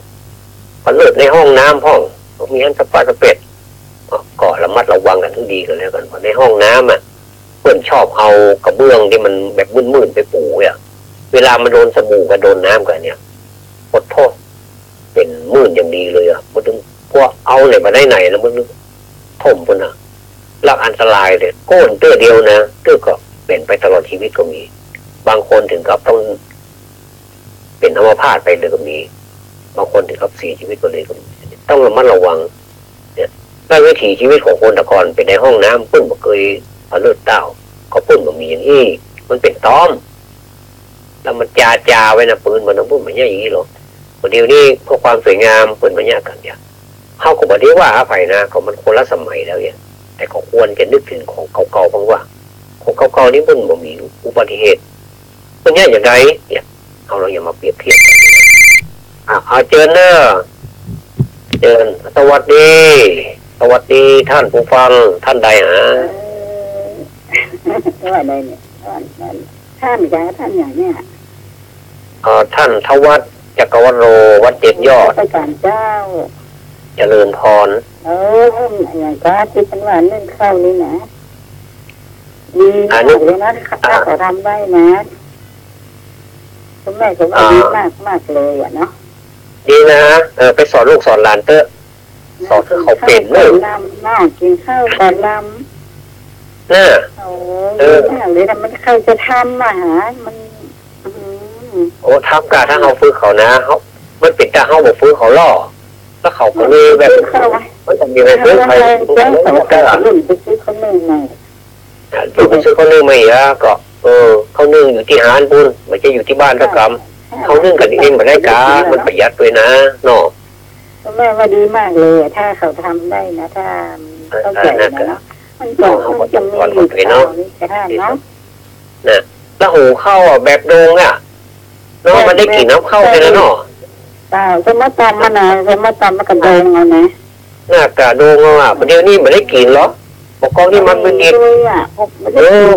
พันเลิศในห้องน้ำพ่องมีอันสปาสเปดก็ระมัดระวังกันทุกดีกันแล้วกันเพราะในห้องน้ำอ่ะเพื่อนชอบเอากระเบื้องที่มันแบบมืดๆไปปูอ่ะเวลามันโดนสบู่กับโดนน้ำกันเนี่ยปวดท้องเป็นมืดอย่างดีเลยอ่ะมันถึงพวกเอาไหนมาได้ไหนแล้วมันท่มปุ่นอ่ะหลักอันตรายเลยโก้นเตื้อเดียวนะเตื้อก็เป็นไปตลอดชีวิตก็มีบางคนถึงกับต้องเป็นอัมพาตไปเลยก็มีบางคนถึงกับเสียชีวิตก็เลยก็มีต้องระมัดระวังเนี่ยในวิถีชีวิตของคนตะกอนเป็นในห้องน้ำปุ้นบ่เคยเอาเลือดเต้าก็ปุ้นบ่มีอย่างนี้มันเป็นต้อมแล้วมันจาไว้นะปืนมันต้องปุ้นมันอย่างนี้หรอกเดี๋ยวนี้เพื่อความสวยงามปืนมันยากกันเนี่ยเขาก็บอกได้ว่าอภัยนะก็มันคนละสมัยแล้วเนี่ย แต่ก็ควรจะนึกถึงของเก่าๆบ้างว่าของเก่าๆนี่มันบ่มีอุบัติเหตุมันเนี่ยอย่างไรเนี่ยเราอย่ามาเปรียบเทียบเอาเจอเนอะเจอสวัสดีท่านผู้ฟังท่านใดว่าอะไรเนี่ยท่านจ้าท่านอย่างเนี้ยท่านทวัฒน์จักรวโรวัดเจ็ดยอดประการเจ้าเจริญพรท่านอย่างก้าที่เป็นว่าเล่นเข้านี่นะดีมากเลยนะถ้าเขาทำได้นะคุณแม่ก็ว่าดีมากเลยอ่ะเนาะดีนะไปสอนลูกสอนหลานเตอะสอนให้เขาเป็นเลยลำน่ากินข้าวก่อนลำน่ะน่าเลยแต่มันใครจะทำมาหามันโอ้ทำกะถ้าเขาฝึกเขานะเขามันเป็นแต่เขาบอกฝึกเขาล่อแล้วเขาก็เลยแบบมันจะมีอะไรฝึกใครมันก็ลุ่นไปซื้อเขานึ่งมาไปซื้อเขานึ่งมาอีกก็เขานึ่งอยู่ที่หานบุญไม่ใช่อยู่ที่บ้านตะกำเขานึ่งกันเองมาได้กามันประหยัดด้วยนะเนาะแม่ว่าดีมากเลยถ้าเขาทำได้นะถ้าเข้าใจนะเนาะมันก็มันจะมีอยู่เนาะเนาะนะแล้วหูเข้าแบบโดงเนาะมันได้กลิ่นน้ำเข้าเลยนะเนาะเปล่าจะมาตำมะนาวจะมาตำมะกระโดงเอานะหน้ากระโดงประเดี๋ยวนี้มันได้กลิ่นหรอบอกกองที่มันเป็นกลิ่น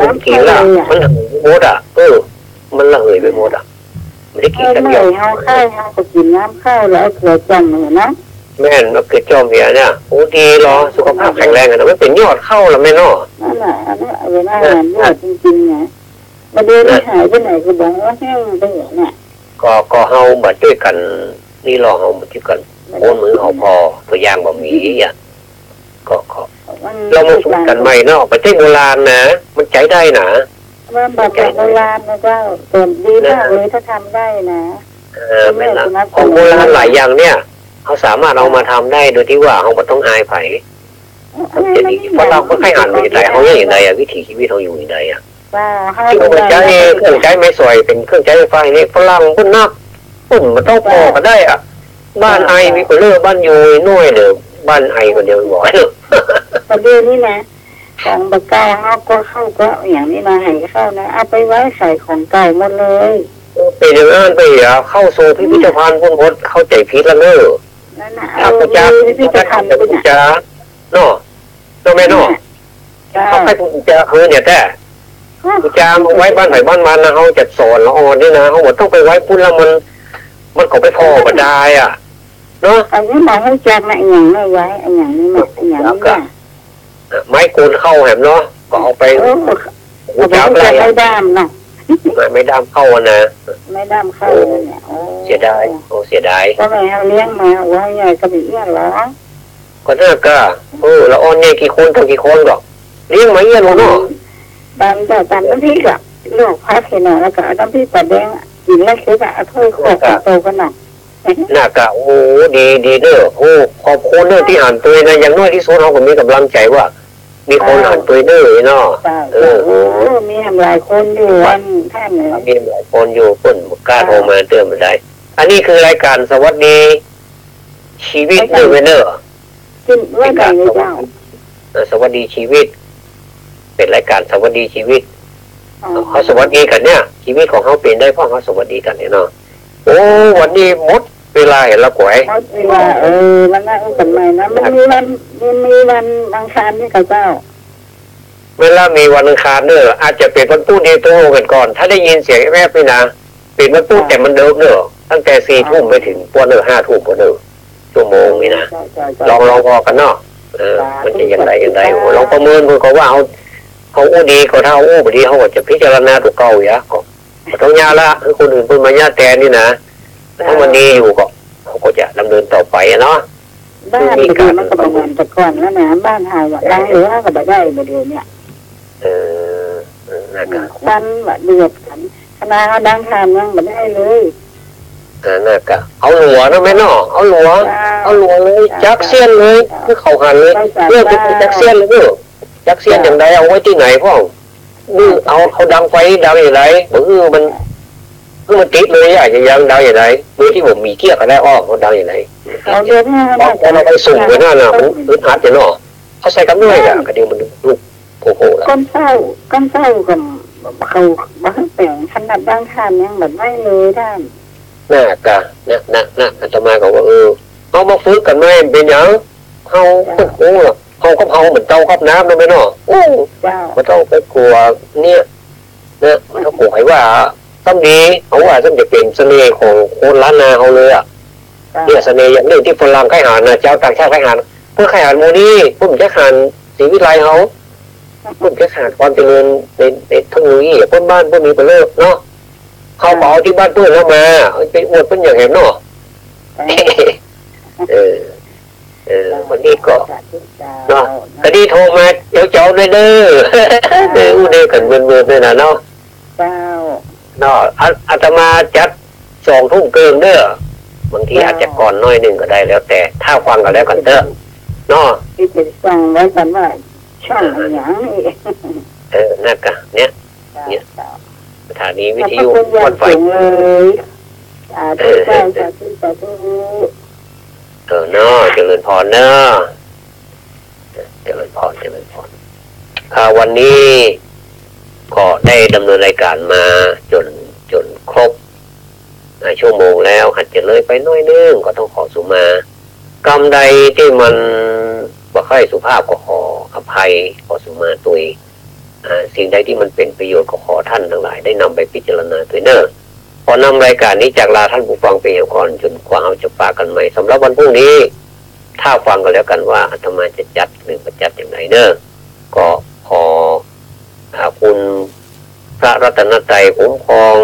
มันกลิ่นละมันระเหยไปหมดมันระเหยไปหมดไม่ได้กลิ่นกันเดียวเอาข้าวเอาก็กินน้ำข้าวแล้วเกลือจังเลยนะแม่นเราเกิดจอมเหียเนี่ยโอ้ดีรอสุขภาพแข็งแรงกันนะไม่เป็นยอดเข้าแล้วแม่เนาะนั่นแหละอันนี้เอาไว้หน้างานยอดจริงๆนะมาเดินหายไปไหนก็บอกว่าแห้งไปเนี่ยก็เฮามาช่วยกันนี่รอเฮามาช่วยกันโอนมือเอาพอตัวอย่างบ่มีก็เรามาฝึกกันใหม่เนาะประเทศโบราณนะมันใจได้นะว่าแบบโบราณนะเจ้าเติมดีมากเลยถ้าทำได้นะไม่ละของโบราณหลายอย่างเนี่ยเขาสามารถเอามาทำได้โดยที่ว่าเขาไม่ต้องอายไผจะดีเพราะเราก็แค่อ่านวิจัยเขาอย่างไรวิถีชีวิตเขาอยู่อย่างไรที่มันใช้เครื่องใช้ไม้สวยเป็นเครื่องใช้ไฟฟ้านี่ฝรั่งพุ่นนักพุ่นมันต้องพอกันได้บ้านไอมีคนเลือกบ้านยูน้อยเด้อบ้านไอคนเดียวบ่อยประเดี๋ยวนี้นะของบะเก่าเขาก็เข้าก็อย่างนี้มาให้เข้านะเอาไปไว้ใส่ของเก่าหมดเลยเป็นอย่างนั้นไปเข้าโซพิพิธภัณฑ์พุ่นพดเข้าใจผิดแล้วเนอะเอาไปพิพิธภัณฑ์คุณจ๋าเนาะตัวแม่เนาะเขาให้คุณจ๋าคือเนี่ยแต่คุณจ๋าไว้บ้านไหนบ้านมันนะเขาจัดสอนละอ่อนนี่นะเขาบอกต้องไปไว้พุ่นแล้วมันก็ไปพอก็ได้เนาะอันนี้มาให้จัดมาอย่างไม่ไว้อย่างนี้มาอย่างนี้นะไม้โกนเข้าแหมเนาะก็เอาไปจับอะไรไม่ด้ามเนาะไม่ด้ามเข้านะไม่ด้ามเข้าเนี่ยเสียดายเสียดายก็ไม่เอาเลี้ยงมาว่าใหญ่ก็bịเอี้ยหรอก็น่าก็ละอ่อนเนี่ยกี่คนกับกี่คนก็เลี้ยงมาเอี้ยหรอเนาะตามน้ำพริกลวกพักเห็นหน่อยแล้วก็น้ำพริกปลาแดงกินแล้วคือแบบถ้วยโคกโตกันหน่อยน่ากะโอ้ดีเด้อขอบคุณเด้อที่อ่านตัวนะอย่างน้อยที่สุดเราก็มีกำลังใจว่ามีคนอ่านตัวเด้อเนาะมีหลายคนอยู่วันท่านเลยมีหลายคนอยู่คนกล้าโทรมาเตือนมาได้อันนี้คือรายการสวัสดีชีวิตเด้อเนอะรายการสวัสดีชีวิตเป็นรายการสวัสดีชีวิตเขาสวัสดีกันเนี่ยชีวิตของเขาเป็นได้เพราะเขาสวัสดีกันเนี่ยเนาะโอ้วันนี้หมดเวลาเห็นแล้วก๋วยเวลามันน่าสนใจนะมันมีวันอังคารนี่กับเจ้าเวลามีวันอังคารเนอะอาจจะเป็นวันพุธดีตัวกันก่อนถ้าได้ยินเสียงแม่พี่นะเป็นวันพุธแต่มันเดิมเนอะตั้งแต่4 ทุ่มไปถึงปวดเนอะ5 ทุ่มปวดเนอะชั่วโมงนี่นะลองพอกันเนาะมันจะอย่างไรลองประเมินดูเขาว่าเขาอู้ดีเขาเท่าอู้ดีเขาจะพิจารณาตัวเก่าอย่างก็ต้องยาละคือคนอื่นเป็นมาญาแทนนี่นะถ้ามันดีอยู่ก็เขาก็จะดำเนินต่อไปเนาะบ้านมันก็ประมาณแต่ก่อนแล้วนะบ้านเฮาดังหรือว่าก็บ่ได้มาเดียวเนี่ยนะครับบ้านว่าเดือดกันคณะดังทานยังบ่ได้เลยนะครับเอาหลัวนะแม่เนาะเอาหลัวเลยจักเสี้ยนเลยคือเขาหันเลยเรื่องเป็นจักเสี้ยนเลยจักเสี้ยนอย่างไรเอาไว้ที่ไหนพ่อเอาดังไฟดังอย่างไรมันติดเลยอย่างยังดังอย่างไรโดยที่ผมมีเกี้ยก็ได้เขาดังอย่างไรเอาเดือนเราไปส่งไปนั่นนะอึดอัดอย่างเนาะ เขาใส่กับน้อยก็เดี๋ยวมันลูกโอ้โหแล้วก้นเศร้ากับเขาบ้านแต่งขนาดบางท่านยังแบบไม่เลยท่านน่ากะนะอาตมาก็ว่าเอามาฝึกกันไหมเป็นอย่างเขาโอ้เขาก็เขาเหมือนเต้ากับน้ำนะไหมเนาะโอ้มันต้องไปกลัวเนี่ยนะมันต้องกลัวให้ว่าต้องดีเขาว่าต้องจะเป็นเสน่ห์ของคนล้านนาเขาเลยอ่ะเนี่ยเสน่ห์อย่างหนึ่งที่ฝรั่งไข่หานนะเจ้าต่างชาติไข่หานเพื่อไข่หานโมนี่เพื่อแค่หานศรีวิไลเขาเพื่อแค่หานความเจริญในเทคโนโลยีเพื่อนบ้านเพื่อนมีไปเลิกเนาะเขาเอาที่บ้านเพื่อนแล้วมาเป็นอวดเป็นอย่างเห็นเนาะวันนี้ก็เนาะคดีโทรมาเจ้าเลยเด้ออู้เด้อกันเบื่อเลยนะเนาะเนาะอาตมาจัด2 ทุ่มเกินเด้อบางทีอาจจะก่อนน้อยหนึ่งก็ได้แล้วแต่ถ้าฟังกันแล้วกันเด้อเนาะที่จะฟังแล้วกันว่าช่องอย่างนี้นั่นกะเนี่ยสถานีวิทยุวัดไฟเลยเนาะเจริญพรเนาะเจริญพรวันนี้ก็ได้ดำเนินรายการมาจนครบชั่วโมงแล้วอาจจะเลยไปน้อยนึงก็ต้องขอสุมากรรมใดที่มันบ่ค่อยสุภาพก็ขออภัยขอสุมาตัวสิ่งใดที่มันเป็นประโยชน์ก็ขอท่านทั้งหลายได้นำไปพิจารณาด้วยเนอะขอนำรายการนี้จากลาท่านผู้ฟังไปอย่างก่อนจนกว่าเราจะปากันใหม่สำหรับวันพรุ่งนี้ถ้าฟังกันแล้วกันว่าอาตมาจะจัดหรือประจัดอย่างไรเนอะก็ขอคุณพระรัตนตรัยคุ้มครอง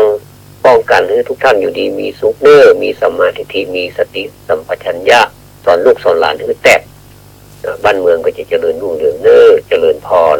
ป้องกันให้ทุกท่านอยู่ดีมีสุขเนอะมีสัมมาทิฏฐิมีสติสัมปชัญญะสอนลูกสอนหลานให้แตกบ้านเมืองก็จะเจริญรุ่งเรืองเนอะเจริญพร